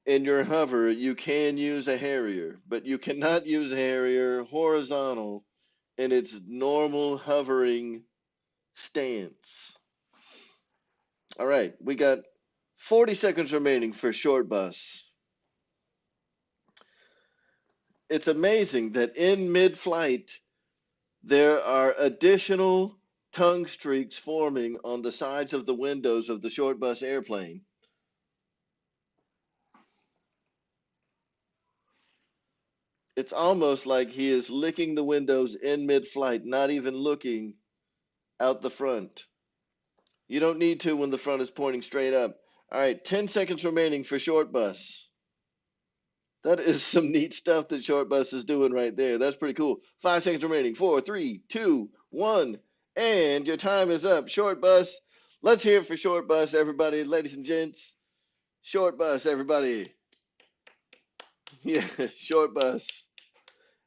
S1: in your hover, you can use a Harrier, but you cannot use a Harrier horizontal in its normal hovering stance. All right, we got 40 seconds remaining for Short Bus. It's amazing that in mid-flight, there are additional tongue streaks forming on the sides of the windows of the Short Bus airplane. It's almost like he is licking the windows in mid-flight, not even looking out the front. You don't need to when the front is pointing straight up. All right, 10 seconds remaining for short bus. That is some neat stuff that short bus is doing right there. That's pretty cool. 5 seconds remaining. 4, 3, 2, 1. And your time is up. Short bus. Let's hear it for short bus, everybody. Ladies and gents. Short bus, everybody. Yeah, short bus.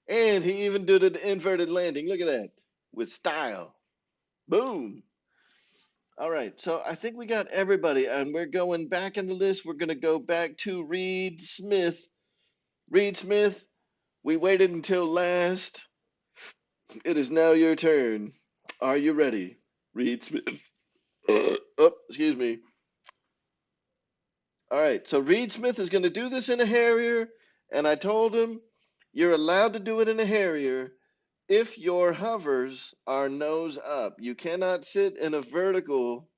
S1: And he even did an inverted landing. Look at that. With style. Boom. All right. So I think we got everybody. And we're going back in the list. We're going to go back to Reed Smith. Reed Smith, we waited until last. It is now your turn. Are you ready? Reed Smith. Oh, excuse me. All right. So Reed Smith is going to do this in a Harrier. And I told him, you're allowed to do it in a Harrier if your hovers are nose up. You cannot sit in a vertical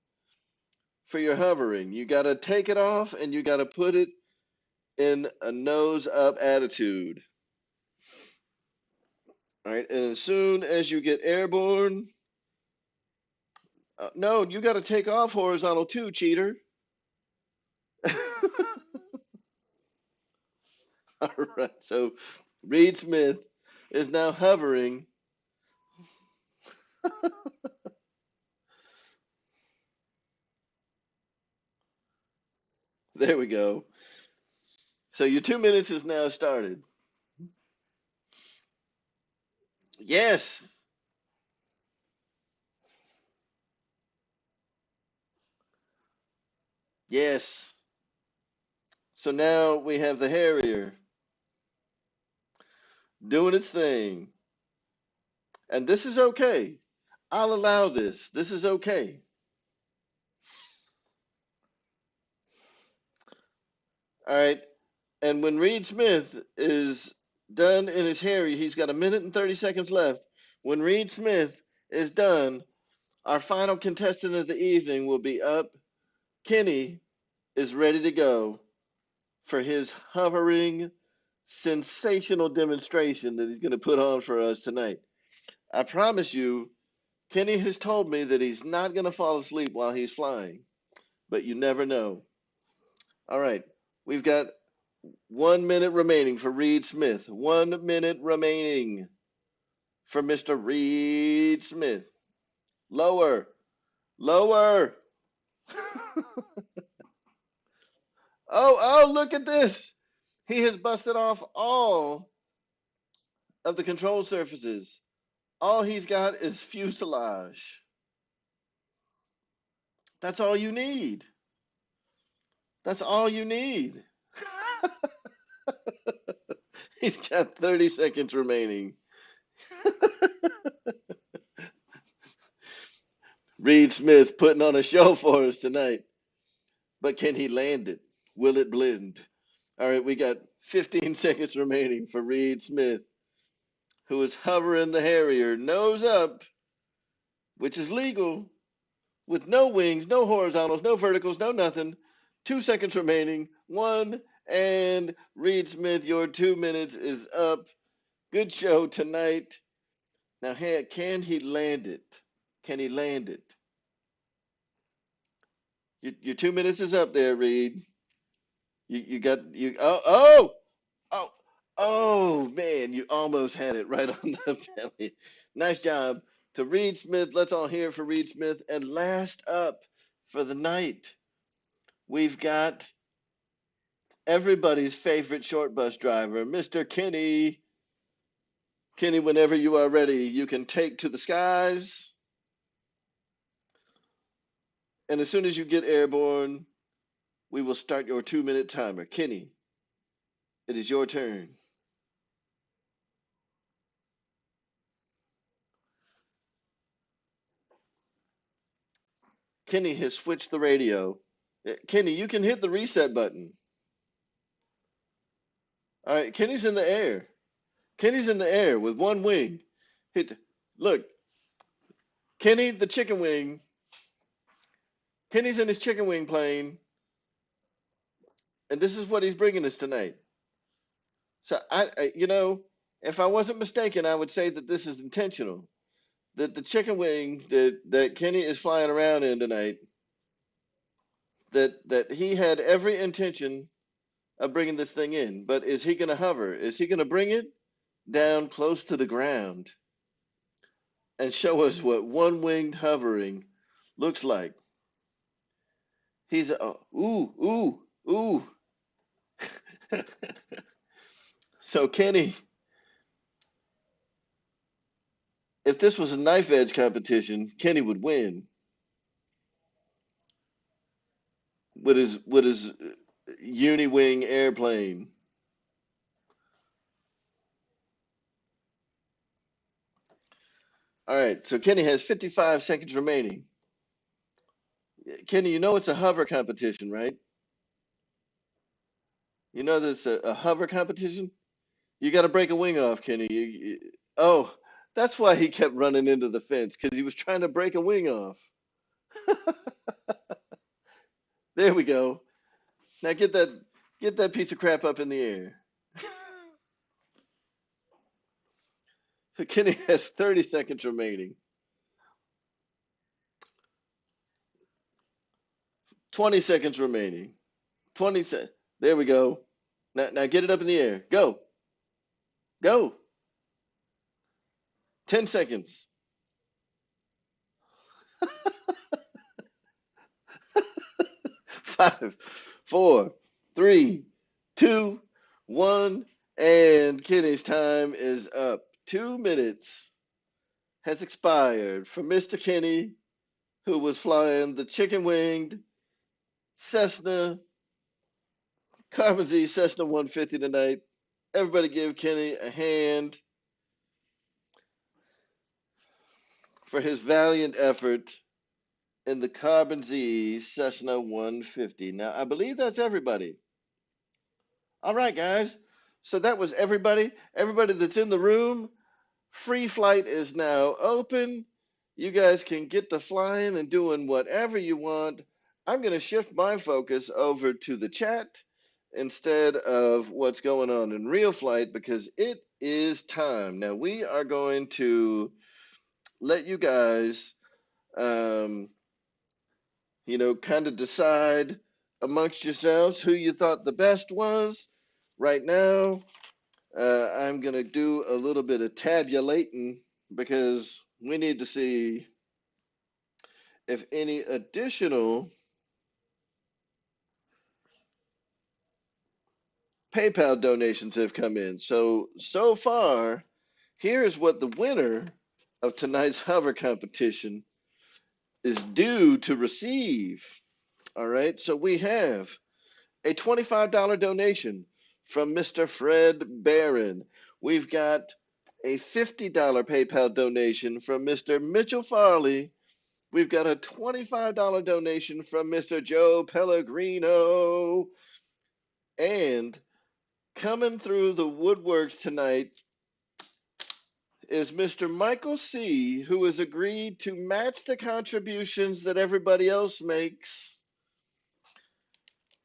S1: for your hovering. You got to take it off and you got to put it in a nose up attitude. All right. And as soon as you get airborne, no, you got to take off horizontal too, cheater. All right. So Reed Smith is now hovering. There we go. So your 2 minutes is now started. Yes. Yes. So now we have the Harrier doing its thing. And this is okay. I'll allow this. This is okay. All right. And when Reed Smith is done in his Harrier, he's got 1 minute and 30 seconds left. When Reed Smith is done, our final contestant of the evening will be up. Kenny is ready to go for his hovering, sensational demonstration that he's going to put on for us tonight. I promise you, Kenny has told me that he's not going to fall asleep while he's flying, but you never know. All right, we've got 1 minute remaining for Reed Smith. 1 minute remaining for Mr. Reed Smith. Lower, lower. Oh, look at this. He has busted off all of the control surfaces. All he's got is fuselage. That's all you need. That's all you need. He's got 30 seconds remaining. Reed Smith putting on a show for us tonight. But can he land it? Will it blend? All right, we got 15 seconds remaining for Reed Smith, who is hovering the Harrier nose up, which is legal, with no wings, no horizontals, no verticals, no nothing. 2 seconds remaining. One, and Reed Smith, your 2 minutes is up. Good show tonight. Now, can he land it? Can he land it? Your 2 minutes is up there, Reed. You got you. Oh, oh man! You almost had it right on the belly. Nice job to Reed Smith. Let's all hear it for Reed Smith. And last up for the night, we've got everybody's favorite short bus driver, Mr. Kenny. Kenny, whenever you are ready, you can take to the skies. And as soon as you get airborne, we will start your 2 minute timer. Kenny, it is your turn. Kenny has switched the radio. Kenny, you can hit the reset button. All right, Kenny's in the air. Kenny's in the air with one wing. Hit. Look, Kenny, the chicken wing. Kenny's in his chicken wing plane, and this is what he's bringing us tonight. So if I wasn't mistaken, I would say that this is intentional. that the chicken wing that Kenny is flying around in tonight, that he had every intention of bringing this thing in. But is he going to hover? Is he going to bring it down close to the ground and show us what one-winged hovering looks like? He's ooh, ooh, ooh. So Kenny, if this was a knife edge competition, Kenny would win with his uni-wing airplane. All right, so Kenny has 55 seconds remaining. Kenny, you know it's a hover competition, right? You know this a hover competition? You got to break a wing off, Kenny. Oh, that's why he kept running into the fence because he was trying to break a wing off. There we go. Now get that piece of crap up in the air. So Kenny has 30 seconds remaining. 20 seconds remaining. 20 seconds. There we go. Now get it up in the air. Go. Go. 10 seconds. 5, 4, 3, 2, 1, and Kenny's time is up. 2 minutes has expired for Mr. Kenny, who was flying the chicken winged Cessna, Carbon Z Cessna 150 tonight. Everybody give Kenny a hand for his valiant effort in the Carbon Z Cessna 150. Now, I believe that's everybody. All right, guys. So that was everybody. Everybody that's in the room. Free flight is now open. You guys can get to flying and doing whatever you want. I'm going to shift my focus over to the chat instead of what's going on in RealFlight because it is time. Now, we are going to let you guys, um, kind of decide amongst yourselves who you thought the best was. Right now, I'm going to do a little bit of tabulating because we need to see if any additional PayPal donations have come in. So far, here's what the winner of tonight's hover competition is due to receive. All right, so we have a $25 donation from Mr. Fred Barron. We've got a $50 PayPal donation from Mr. Mitchell Farley. We've got a $25 donation from Mr. Joe Pellegrino. And coming through the woodworks tonight is Mr. Michael C., who has agreed to match the contributions that everybody else makes,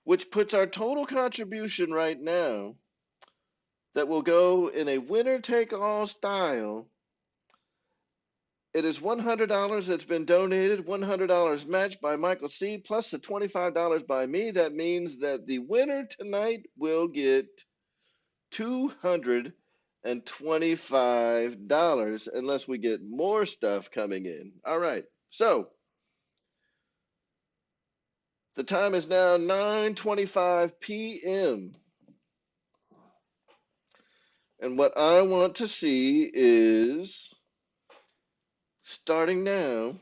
S1: which puts our total contribution right now that will go in a winner-take-all style. It is $100 that's been donated, $100 matched by Michael C., plus the $25 by me. That means that the winner tonight will get $225 unless we get more stuff coming in. All right, so the time is now 9:25 p.m. And what I want to see is starting now.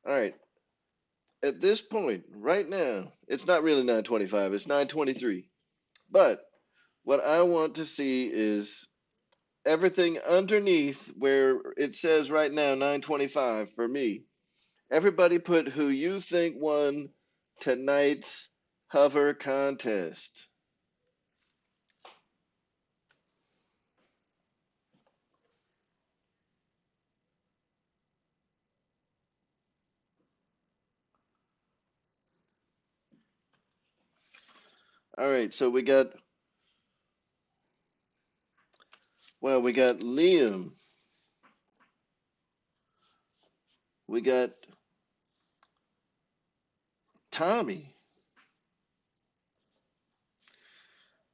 S1: All right, at this point, right now, it's not really 9:25, it's 9:23. But what I want to see is everything underneath where it says right now 9:25 for me. Everybody put who you think won tonight's hover contest. All right, so we got Well, we got Liam. We got Tommy.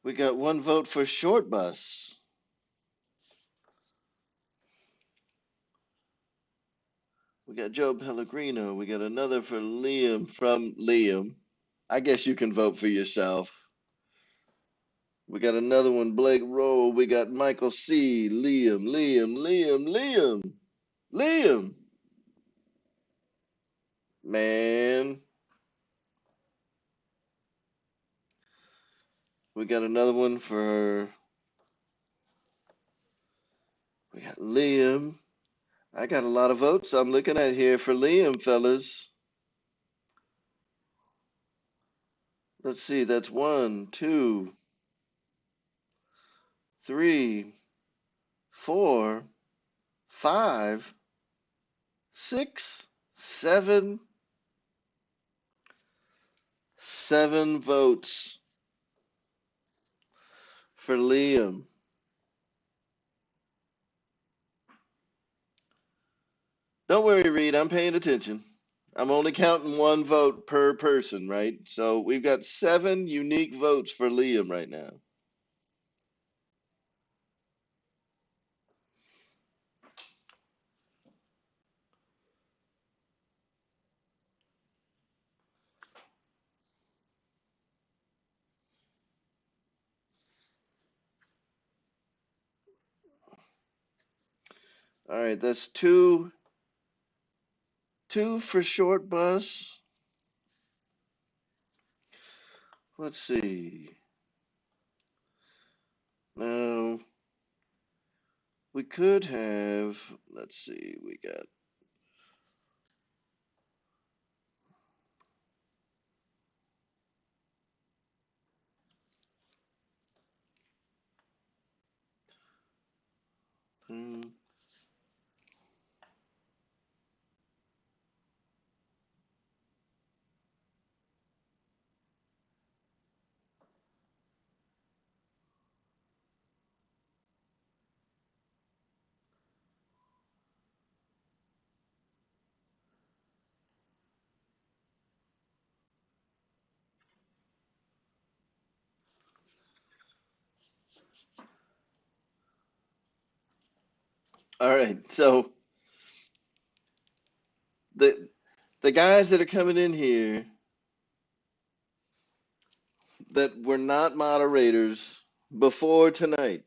S1: We got one vote for Short Bus. We got Joe Pellegrino. We got another for Liam from Liam. I guess you can vote for yourself. We got another one, Blake Rowe. We got Michael C. Liam. Man. We got another one we got Liam. I got a lot of votes I'm looking at here for Liam, fellas. Let's see, that's 1, 2, 3, 4, 5, 6, 7, 7 votes for Liam. Don't worry, Reed, I'm paying attention. I'm only counting one vote per person, right? So we've got 7 unique votes for Liam right now. All right, that's two for Short Bus. Let's see. Now, we could have, let's see, we got hmm, all right. So the guys that are coming in here that were not moderators before tonight,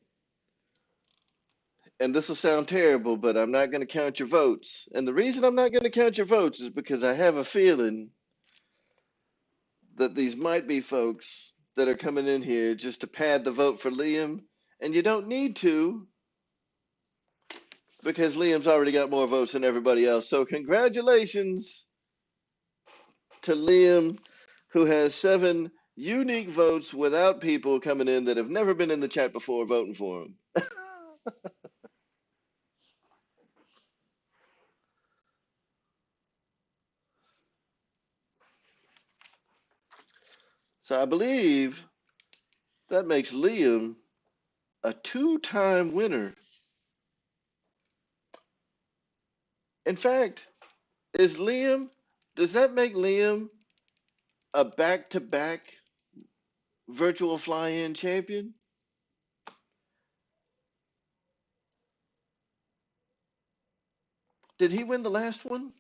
S1: and this will sound terrible, but I'm not going to count your votes. And the reason I'm not going to count your votes is because I have a feeling that these might be folks that are coming in here just to pad the vote for Liam, and you don't need to because Liam's already got more votes than everybody else. So congratulations to Liam, who has 7 unique votes without people coming in that have never been in the chat before voting for him. So I believe that makes Liam a 2-time winner. In fact, does that make Liam a back-to-back virtual fly-in champion? Did he win the last one?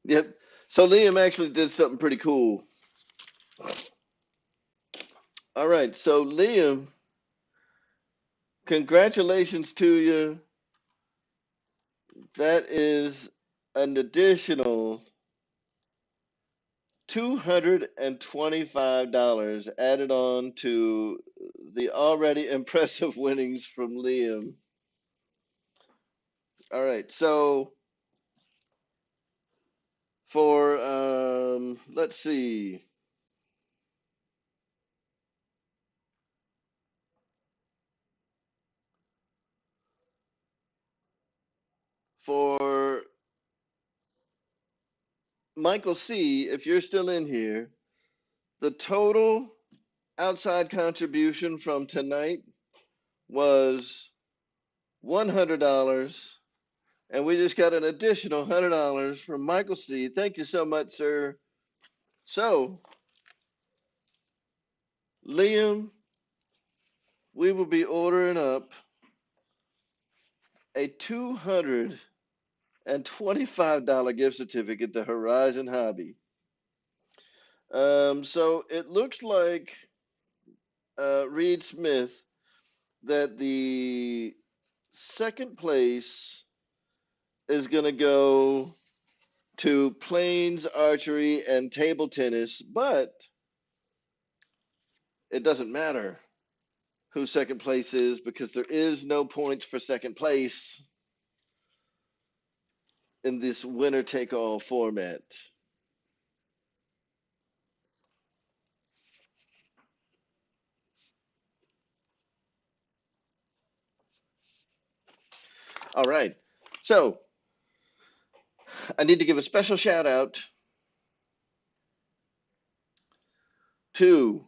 S1: Yep. So Liam actually did something pretty cool. All right. So Liam, congratulations to you. That is an additional $225 added on to the already impressive winnings from Liam. All right, so for let's see, for Michael C, if you're still in here, the total outside contribution from tonight was $100, and we just got an additional $100 from Michael C. Thank you so much, sir. So, Liam, we will be ordering up a $225 gift certificate to Horizon Hobby. So it looks like Reed Smith that the second place is going to go to plains archery and table tennis, but it doesn't matter who second place is because there is no points for second place in this winner take all format. All right. So I need to give a special shout out to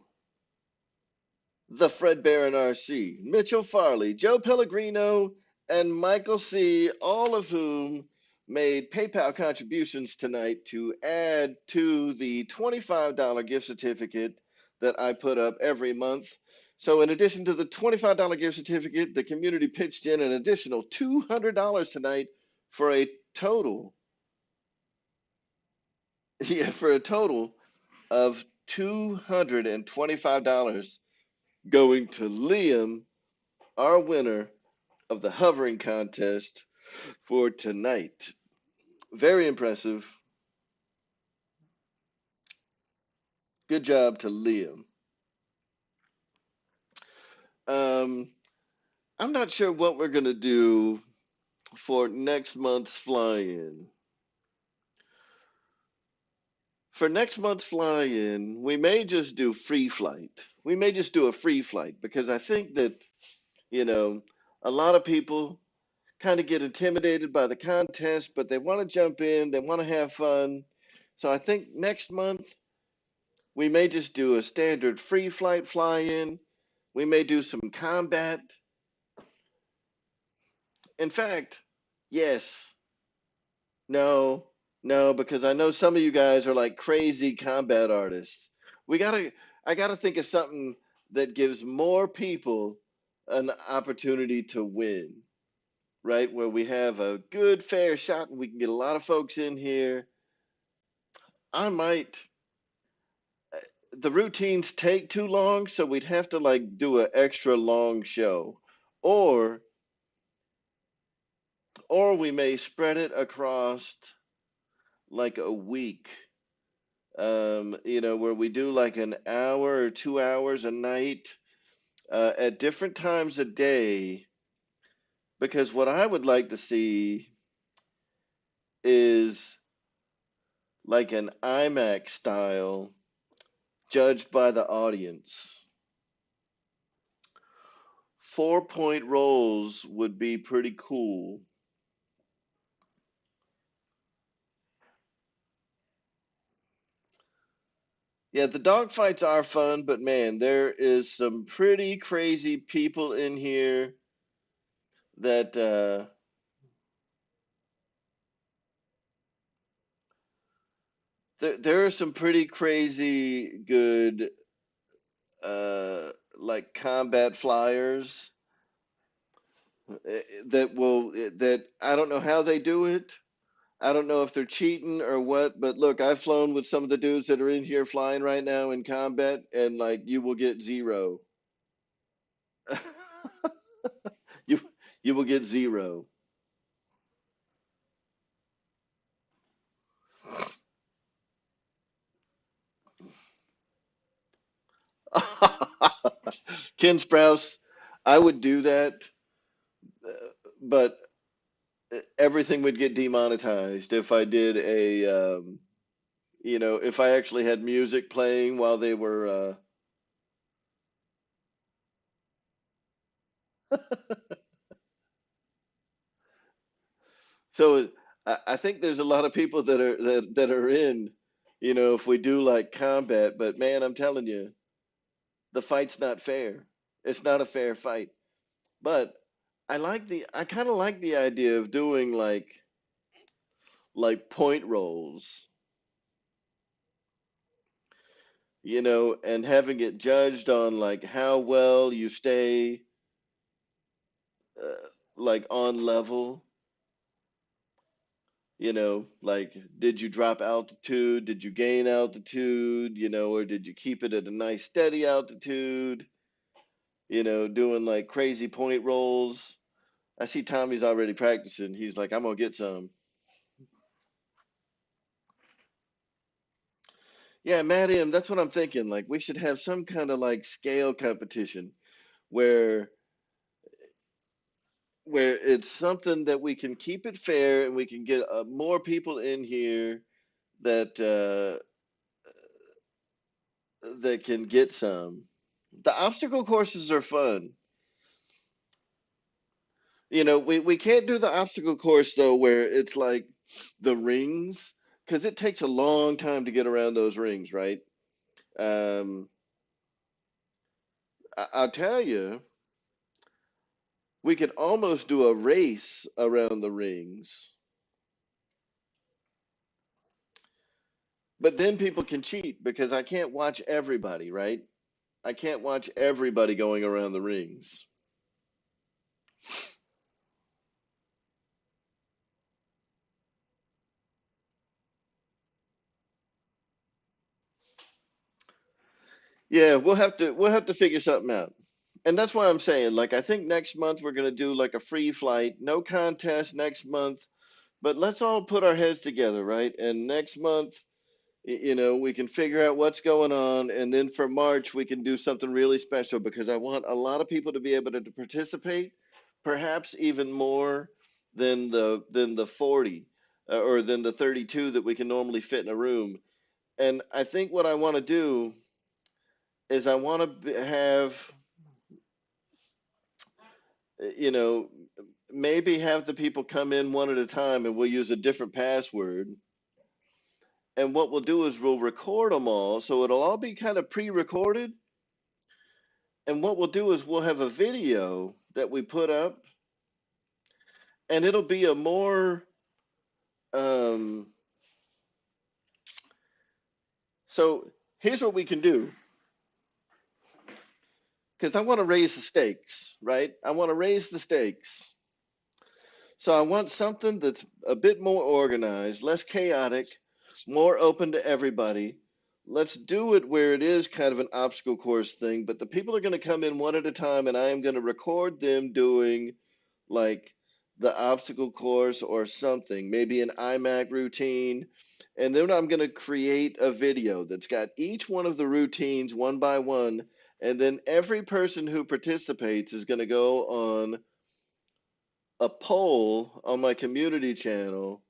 S1: the Fred Barron RC, Mitchell Farley, Joe Pellegrino, and Michael C., all of whom made PayPal contributions tonight to add to the $25 gift certificate that I put up every month. So, in addition to the $25 gift certificate, the community pitched in an additional $200 tonight for a total, yeah, for a total of $225 going to Liam, our winner of the hovering contest for tonight. Very impressive. Good job to Liam. Um, I'm not sure what we're going to do for next month's fly-in. For next month's fly-in, we may just do free flight. We may just do a free flight because I think that, you know, a lot of people kind of get intimidated by the contest, but they want to jump in, they want to have fun. So I think next month we may just do a standard free flight fly-in. We may do some combat. In fact, yes, no, no, because I know some of you guys are like crazy combat artists. I gotta think of something that gives more people an opportunity to win, right? Where we have a good fair shot and we can get a lot of folks in here. I might, the routines take too long, so we'd have to like do an extra long show. Or we may spread it across like a week, where we do like an hour or 2 hours a night at different times a day. Because what I would like to see is like an IMAX style, judged by the audience. 4-point rolls would be pretty cool. Yeah, the dogfights are fun, but man, there is some pretty crazy people in here that there are some pretty crazy good like combat flyers that I don't know how they do it. I don't know if they're cheating or what, but look, I've flown with some of the dudes that are in here flying right now in combat, and like you will get zero. you you will get zero. Ken Sprouse, I would do that, uh, but everything would get demonetized if I did if I actually had music playing while they were. So I think there's a lot of people that are in, if we do like combat, but man, I'm telling you, the fight's not fair. It's not a fair fight. But I kind of like the idea of doing like point rolls, and having it judged on like how well you stay like on level, like did you drop altitude, did you gain altitude, or did you keep it at a nice steady altitude, doing like crazy point rolls. I see Tommy's already practicing. He's like, I'm gonna get some. Yeah, Matt M, that's what I'm thinking. Like we should have some kind of like scale competition where it's something that we can keep it fair and we can get more people in here that that can get some. The obstacle courses are fun. We can't do the obstacle course though where it's like the rings because it takes a long time to get around those rings, right? Um, I'll tell you, we could almost do a race around the rings, but then people can cheat because I can't watch everybody, right? I can't watch everybody going around the rings. Yeah, we'll have to figure something out. And that's why I'm saying, like, I think next month we're gonna do like a free flight, no contest next month, but let's all put our heads together, right? And next month, we can figure out what's going on, and then for March we can do something really special because I want a lot of people to be able to participate, perhaps even more than the 40 or than the 32 that we can normally fit in a room. And I think what I want to do is I want to have, you know, maybe have the people come in one at a time and we'll use a different password. And what we'll do is we'll record them all. So it'll all be kind of pre recorded. And what we'll do is we'll have a video that we put up and it'll be a more, um, so here's what we can do because I want to raise the stakes, right? I want to raise the stakes. So I want something that's a bit more organized, less chaotic, more open to everybody. Let's do it where it is kind of an obstacle course thing, but the people are going to come in one at a time, and I am going to record them doing like the obstacle course or something, maybe an IMAC routine. And then I'm going to create a video that's got each one of the routines one by one. And then every person who participates is going to go on a poll on my community channel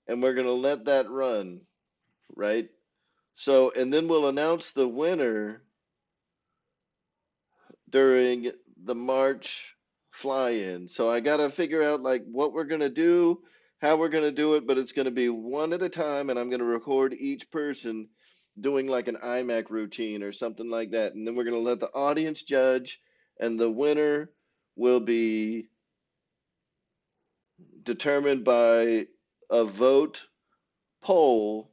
S1: and we're going to let that run, right? So, and then we'll announce the winner during the March fly-in. So I got to figure out like what we're going to do, how we're going to do it, but it's going to be one at a time and I'm going to record each person doing like an IMAC routine or something like that. And then we're going to let the audience judge and the winner will be determined by a vote poll,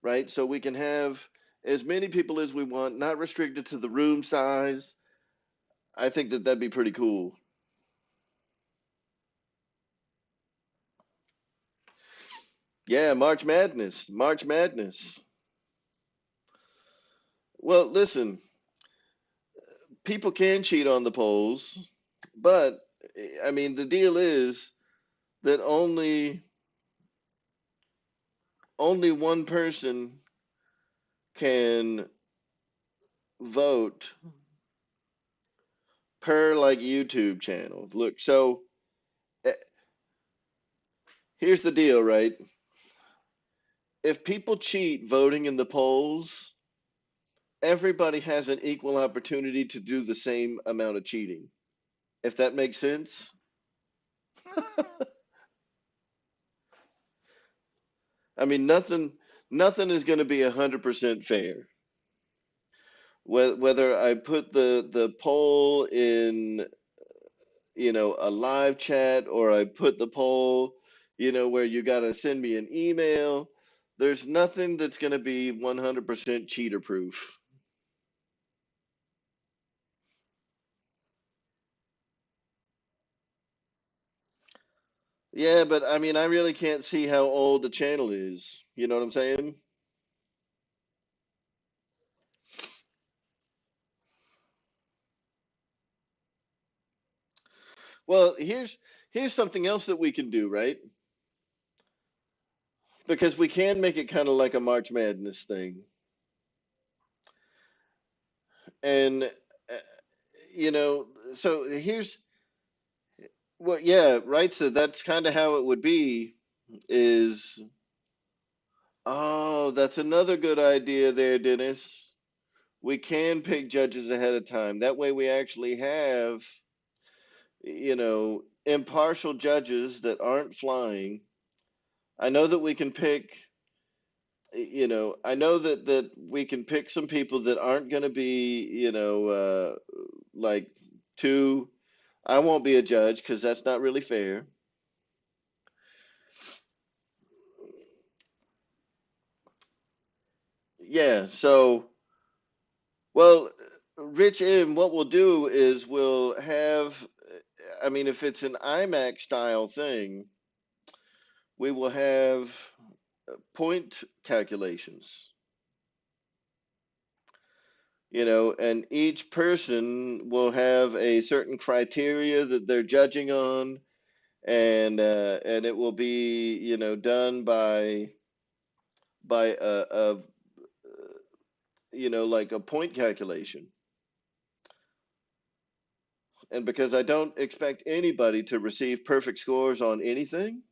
S1: right? So we can have as many people as we want, not restricted to the room size. I think that that'd be pretty cool. Yeah, March Madness, March Madness. Well, listen, people can cheat on the polls, but I mean, the deal is that only one person can vote per like YouTube channel. Look, so eh, here's the deal, right? If people cheat voting in the polls, everybody has an equal opportunity to do the same amount of cheating. If that makes sense. I mean, nothing is going to be 100% fair. Whether I put the poll in, a live chat, or I put the poll, where you got to send me an email, there's nothing that's going to be 100% cheater proof. Yeah, but I mean, I really can't see how old the channel is. You know what I'm saying? Well, here's something else that we can do, right? Because we can make it kind of like a March Madness thing. And you know, so here's well, yeah, right. So that's kind of how it would be. Is oh, that's another good idea there, Dennis. We can pick judges ahead of time. That way, we actually have, impartial judges that aren't flying. I know that we can pick. I know that we can pick some people that aren't going to be, like too. I won't be a judge because that's not really fair. Yeah, so, well, Rich M, what we'll do is we'll have, I mean, if it's an IMAX style thing, we will have point calculations, and each person will have a certain criteria that they're judging on, and it will be, done by like a point calculation. And because I don't expect anybody to receive perfect scores on anything,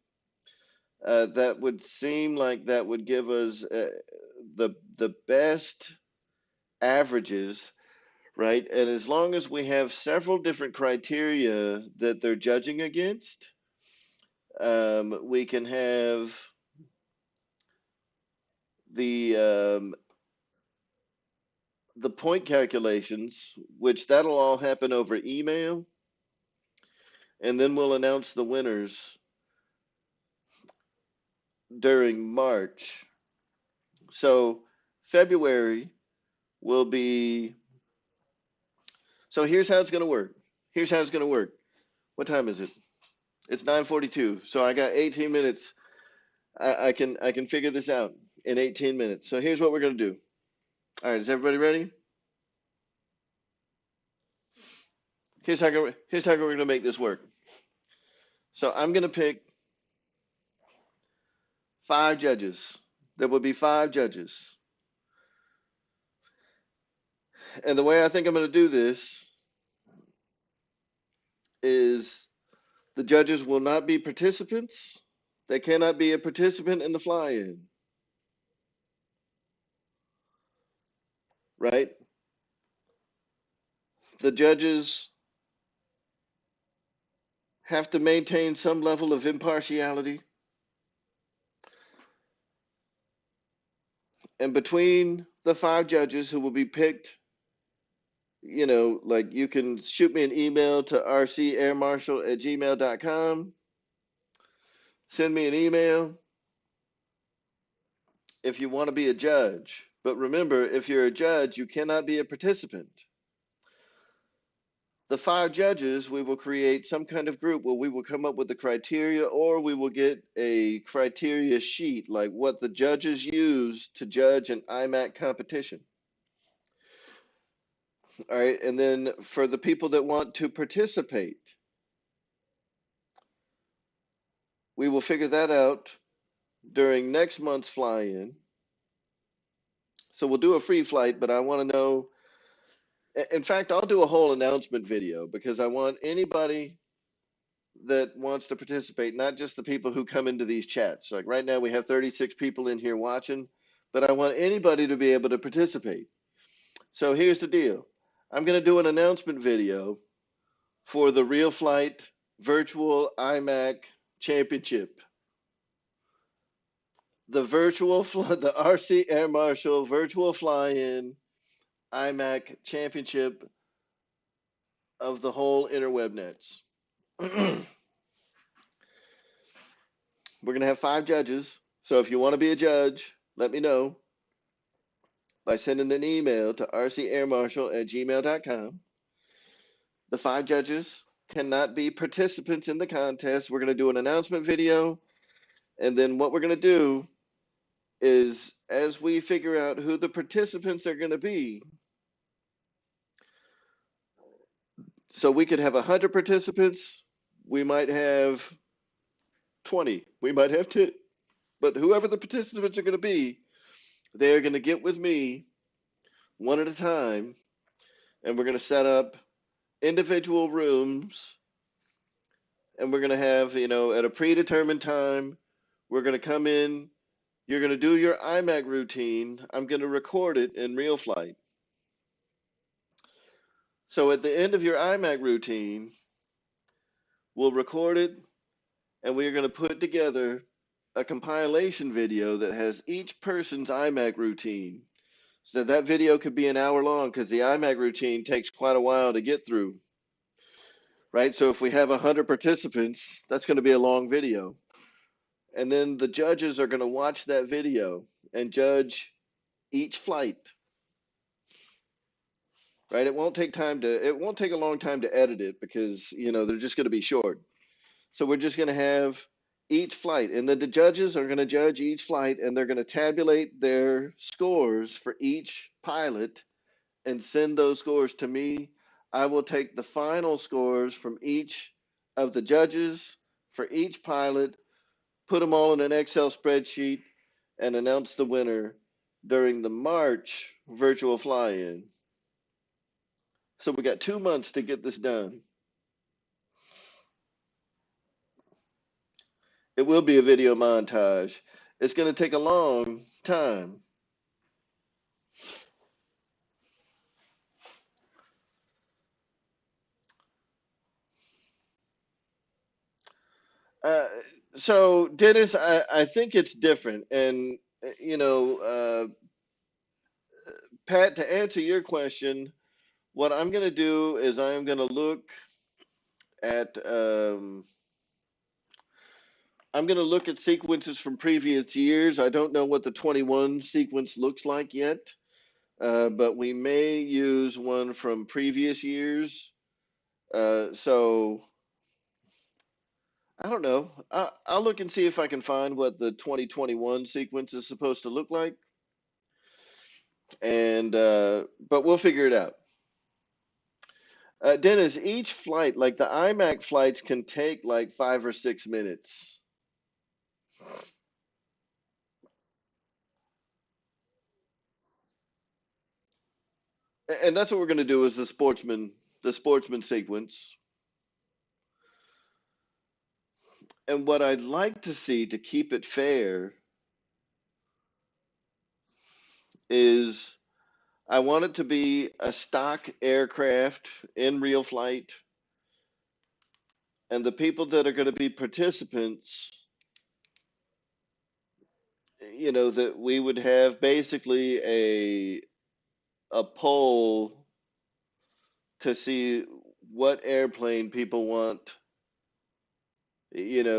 S1: that would seem like that would give us the best averages, right? And as long as we have several different criteria that they're judging against, we can have the um, the point calculations, which that'll all happen over email, and then we'll announce the winners during March. So February will be. So here's how it's going to work. Here's how it's going to work. What time is it? It's 9:42. So I got 18 minutes. I can figure this out in 18 minutes. So here's what we're going to do. All right, is everybody ready? Here's how we're going to make this work. So I'm going to pick 5 judges. There will be 5 judges. And the way I think I'm going to do this is the judges will not be participants. They cannot be a participant in the fly-in, right? The judges have to maintain some level of impartiality. And between the 5 judges who will be picked, like you can shoot me an email to rcairmarshal@gmail.com. Send me an email if you want to be a judge. But remember, if you're a judge, you cannot be a participant. The 5 judges, we will create some kind of group where we will come up with the criteria, or we will get a criteria sheet, like what the judges use to judge an IMAC competition. All right, and then for the people that want to participate, we will figure that out during next month's fly-in. So we'll do a free flight, but I want to know In fact, I'll do a whole announcement video because I want anybody that wants to participate, not just the people who come into these chats. Like right now, we have 36 people in here watching, but I want anybody to be able to participate. So here's the deal. I'm going to do an announcement video for the RealFlight Virtual IMAC Championship. The the RC Air Marshal Virtual Fly-In IMAC Championship of the whole interweb nets. We're going to have 5 judges. So if you want to be a judge, let me know by sending an email to rcairmarshal@gmail.com. The 5 judges cannot be participants in the contest. We're going to do an announcement video. And then what we're going to do is, as we figure out who the participants are going to be, so we could have 100 participants, we might have 20, we might have 10, but whoever the participants are going to be, they're going to get with me one at a time, and we're going to set up individual rooms, and we're going to have, at a predetermined time, we're going to come in, you're going to do your IMAC routine, I'm going to record it in RealFlight. So at the end of your IMAC routine, we'll record it, and we are going to put together a compilation video that has each person's IMAC routine. So that video could be an hour long because the IMAC routine takes quite a while to get through, right? So if we have 100 participants, that's going to be a long video. And then the judges are going to watch that video and judge each flight, right? It won't take a long time to edit it because, they're just going to be short. So we're just going to have each flight, and then the judges are going to judge each flight, and they're going to tabulate their scores for each pilot and send those scores to me. I will take the final scores from each of the judges for each pilot, put them all in an Excel spreadsheet, and announce the winner during the March virtual fly-in. So we got 2 months to get this done. It will be a video montage. It's going to take a long time. Uh, so, Dennis, I think it's different. And, Pat, to answer your question, what I'm going to do is I'm going to look at sequences from previous years. I don't know what the 21 sequence looks like yet, but we may use one from previous years. So I don't know. I'll look and see if I can find what the 2021 sequence is supposed to look like, and but we'll figure it out. Dennis, each flight, like the IMAC flights, can take like 5 or 6 minutes. And that's what we're going to do is the sportsman sequence. And what I'd like to see to keep it fair is I want it to be a stock aircraft in real flight, and the people that are going to be participants, that we would have basically a poll to see what airplane people want.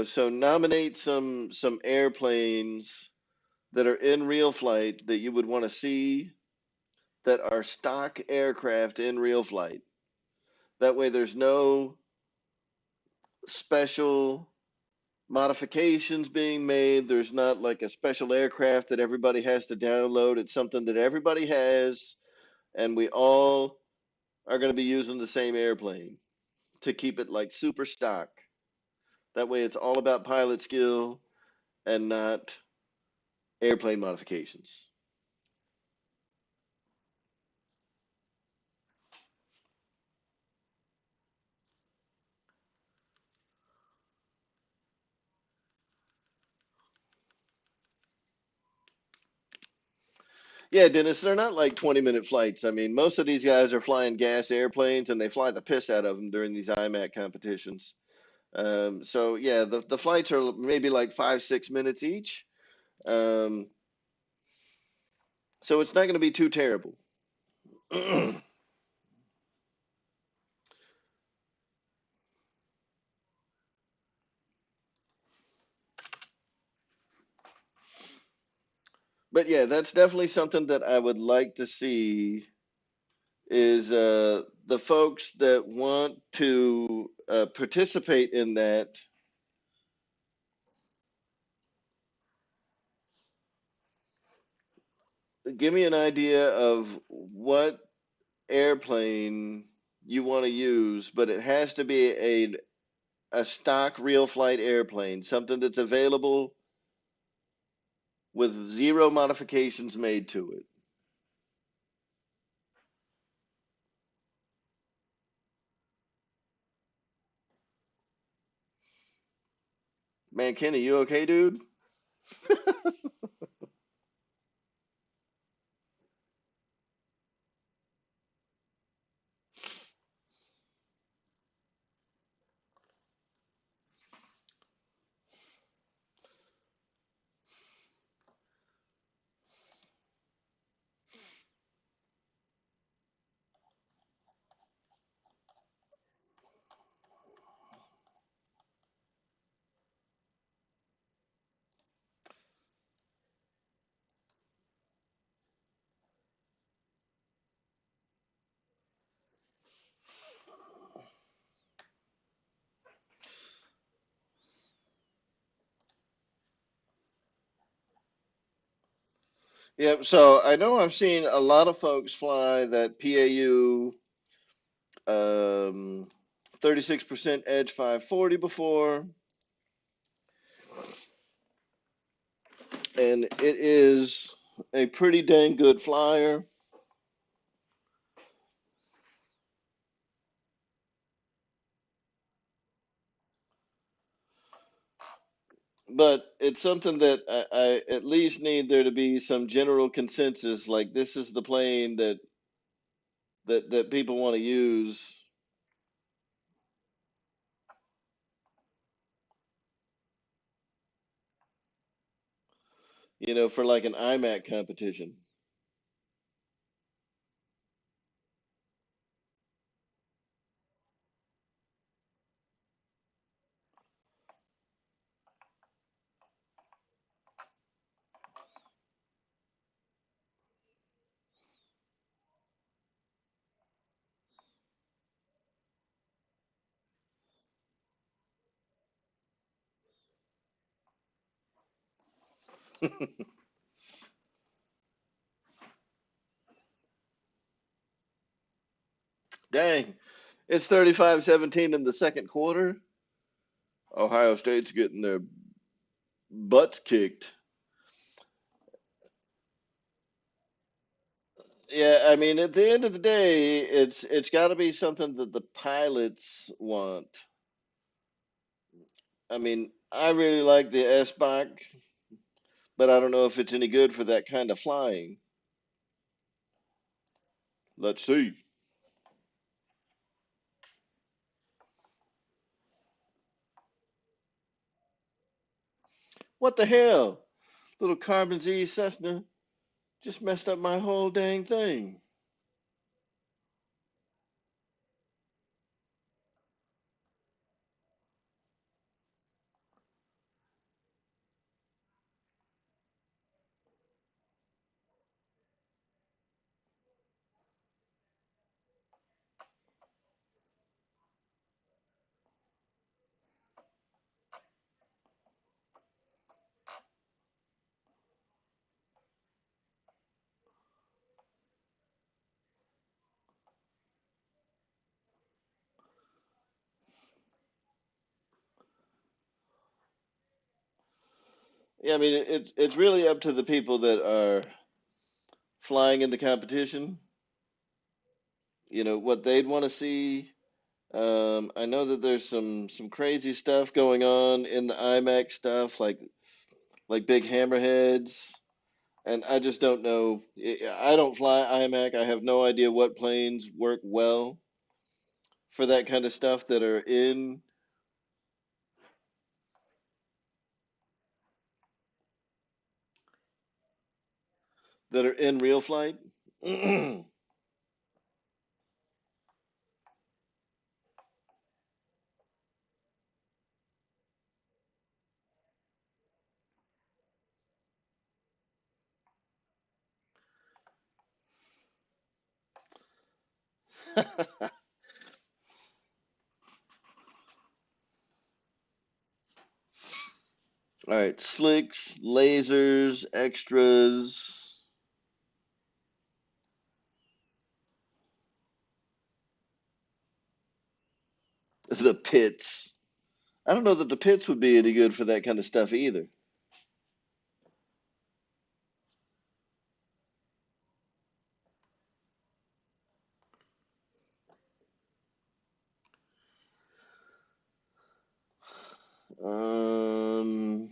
S1: So nominate some airplanes that are in real flight that you would want to see that are stock aircraft in real flight. That way there's no special modifications being made. There's not like a special aircraft that everybody has to download. It's something that everybody has, and we all are going to be using the same airplane to keep it like super stock. That way it's all about pilot skill and not airplane modifications. Yeah, Dennis, they're not like 20-minute flights. I mean, most of these guys are flying gas airplanes and they fly the piss out of them during these IMAC competitions. So yeah, the flights are maybe like 5, 6 minutes each. Um, so it's not going to be too terrible. But yeah, that's definitely something that I would like to see is the folks that want to participate in that give me an idea of what airplane you want to use, but it has to be a stock real flight airplane, something that's available with zero modifications made to it. Man, Kenny, you okay, dude? Yep. So I know I've seen a lot of folks fly that PAU 36% Edge 540 before, and it is a pretty dang good flyer. But it's something that I at least need there to be some general consensus, like this is the plane that people want to use, for like an IMAC competition. Dang, it's 35-17 in the second quarter. Ohio State's getting their butts kicked. Yeah, I mean, at the end of the day, it's got to be something that the pilots want. I mean, I really like the S-Bach, but I don't know if it's any good for that kind of flying. Let's see. What the hell? Little Carbon Z Cessna just messed up my whole dang thing. Yeah, I mean, it's really up to the people that are flying in the competition. What they'd want to see. I know that there's some crazy stuff going on in the IMAX stuff, like big hammerheads. And I just don't know. I don't fly IMAC. I have no idea what planes work well for that kind of stuff that are in real flight. All right, slicks, lasers, extras, the pits. I don't know that the pits would be any good for that kind of stuff either. Um,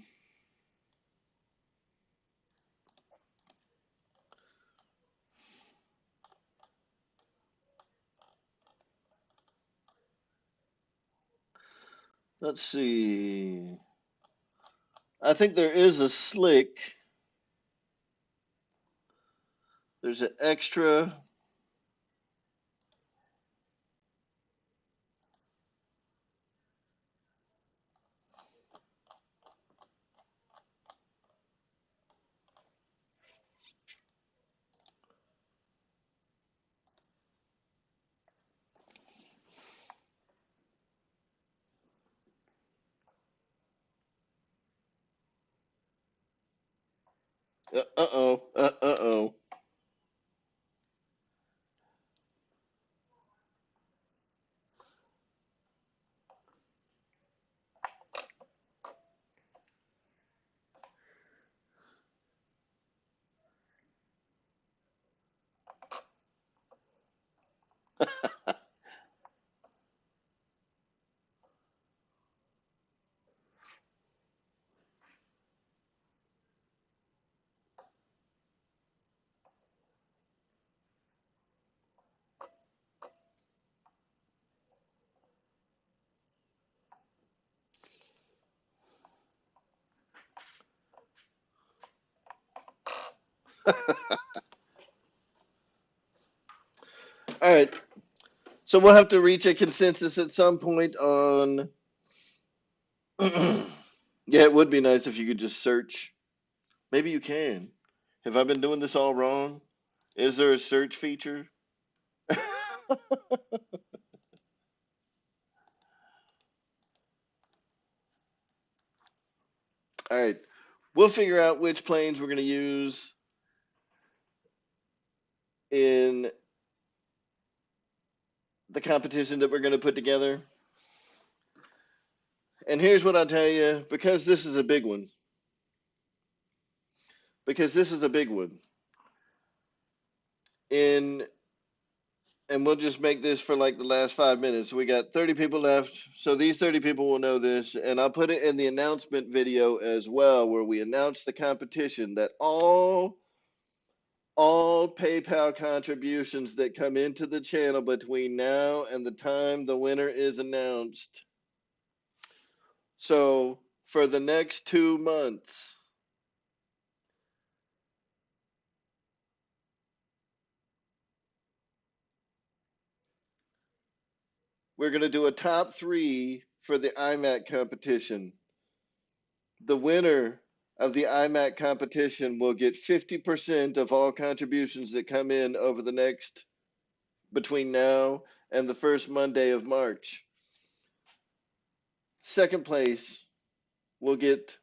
S1: let's see. I think there is a slick. There's an extra. Uh-oh. Uh-oh. All right. So we'll have to reach a consensus at some point on. Yeah, it would be nice if you could just search. Maybe you can. Have I been doing this all wrong? Is there a search feature? All right. We'll figure out which planes we're going to use in the competition that we're going to put together. And here's what I'll tell you, because this is a big one. Because this is a big one. In and we'll just make this for like the last 5 minutes. We got 30 people left, so these 30 people will know this, and I'll put it in the announcement video as well, where we announce the competition that all PayPal contributions that come into the channel between now and the time the winner is announced. So for the next 2 months, we're going to do a top three for the IMAC competition. The winner of the IMAC competition will get 50% of all contributions that come in over the next between now and the first Monday of March. Second place will get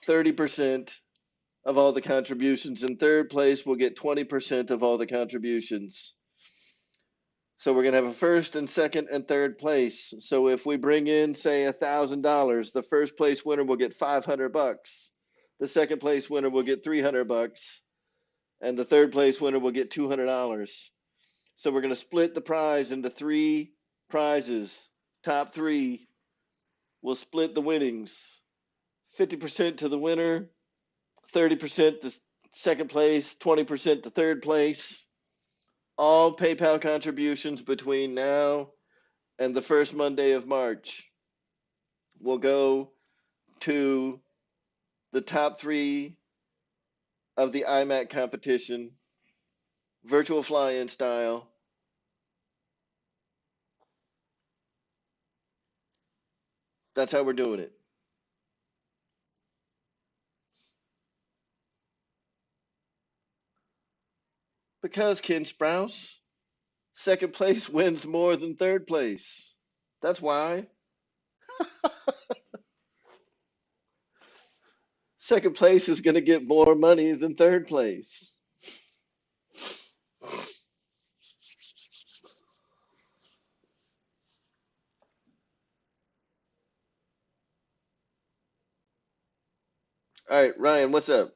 S1: 30% of all the contributions, and third place will get 20% of all the contributions. So we're going to have a first and second and third place. So if we bring in, say, $1,000, the first place winner will get $500. The second place winner will get $300, and the third place winner will get $200. So we're going to split the prize into three prizes. Top three will split the winnings. 50% to the winner, 30% second place, 20% to third place. All PayPal contributions between now and the first Monday of March will go to the top three of the IMAC competition, virtual fly-in style. That's how we're doing it. Because Ken Sprouse, second place wins more than third place. That's why. Second place is going to get more money than third place. All right, Ryan, what's up?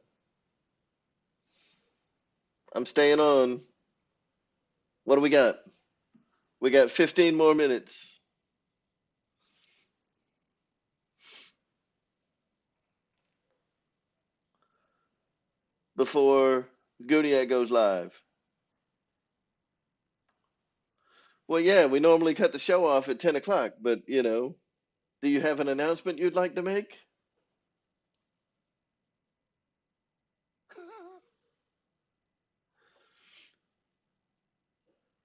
S1: I'm staying on. What do we got? We got 15 more minutes before Guniac goes live. Well, yeah, we normally cut the show off at 10 o'clock, but do you have an announcement you'd like to make?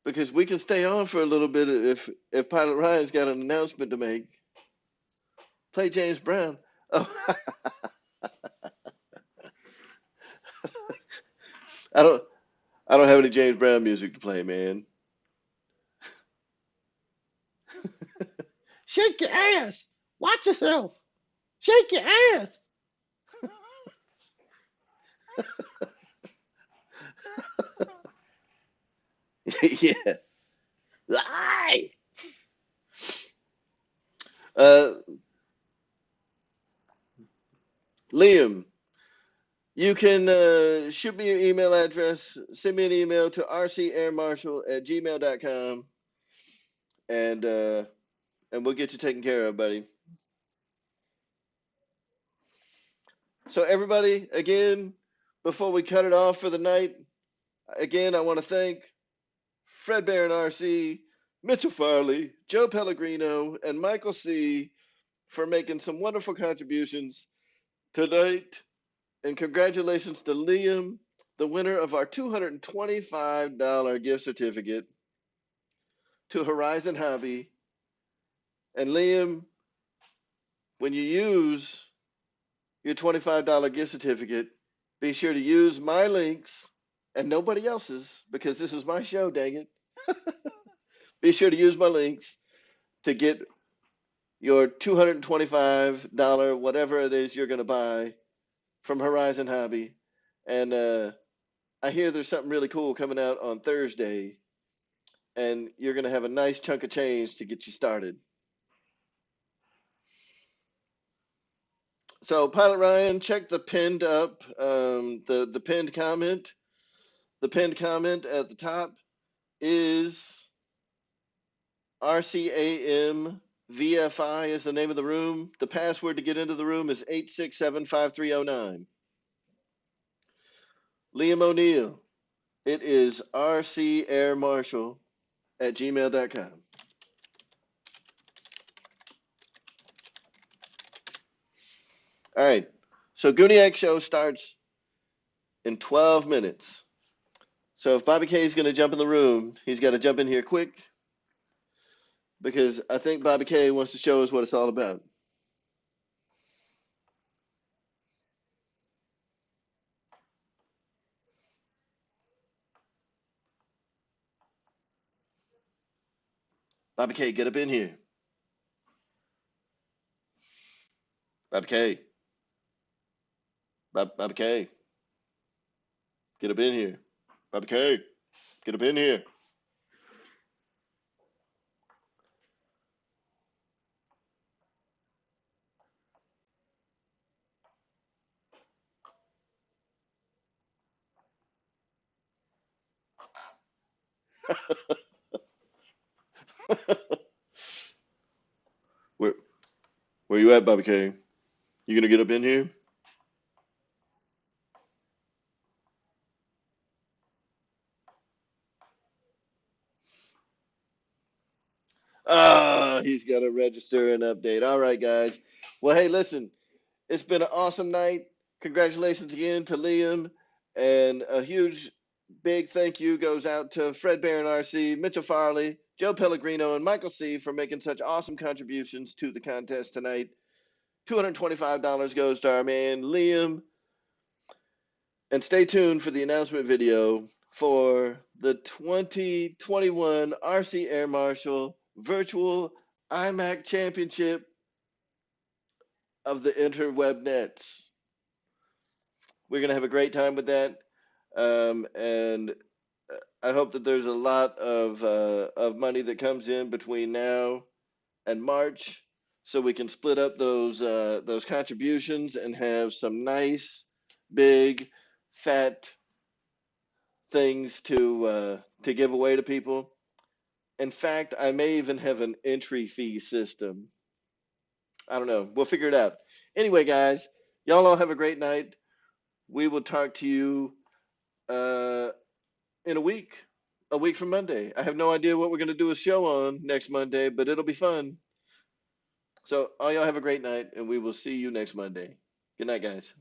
S1: Because we can stay on for a little bit if Pilot Ryan's got an announcement to make. Play James Brown. Oh, I don't I don't have any James Brown music to play, man. Shake your ass. Watch yourself. Shake your ass. Yeah. Aye. Uh, Liam, you can shoot me your email address. Send me an email to rcairmarshall@gmail.com, and we'll get you taken care of, buddy. So everybody, again, before we cut it off for the night, again, I want to thank Fred Barron RC, Mitchell Farley, Joe Pellegrino, and Michael C. for making some wonderful contributions tonight. And congratulations to Liam, the winner of our $225 gift certificate to Horizon Hobby. And Liam, when you use your $25 gift certificate, be sure to use my links and nobody else's, because this is my show, dang it. Be sure to use my links to get your $225, whatever it is you're going to buy from Horizon Hobby. And I hear there's something really cool coming out on Thursday, and you're going to have a nice chunk of change to get you started. So, Pilot Ryan, check the pinned up, the pinned comment. The pinned comment at the top is RCAM VFI is the name of the room. The password to get into the room is 8675309. Liam O'Neill, it is rcairmarshall@gmail.com. All right. So Guniac Show starts in 12 minutes. So if Bobby K is going to jump in the room, he's got to jump in here quick, because I think Bobby K wants to show us what it's all about. Bobby K, get up in here. Bobby K. Bobby K. Get up in here. Bobby K. Get up in here. where where you at, Bobby K? You gonna get up in here? he's got to register and update. All right, guys. Well, hey, listen, it's been an awesome night. Congratulations again to Liam, and a huge, big thank you goes out to Fred Barron RC, Mitchell Farley, Joe Pellegrino, and Michael C. for making such awesome contributions to the contest tonight. $225 goes to our man Liam. And stay tuned for the announcement video for the 2021 RC Air Marshal Virtual IMAC Championship of the interweb nets. We're going to have a great time with that. And I hope that there's a lot of money that comes in between now and March, so we can split up those contributions and have some nice, big, fat things to give away to people. In fact, I may even have an entry fee system. I don't know. We'll figure it out. Anyway, guys, y'all all have a great night. We will talk to you uh, in a week from Monday. I have no idea what we're going to do a show on next Monday, but it'll be fun. So, all y'all have a great night, and we will see you next Monday. Good night, guys.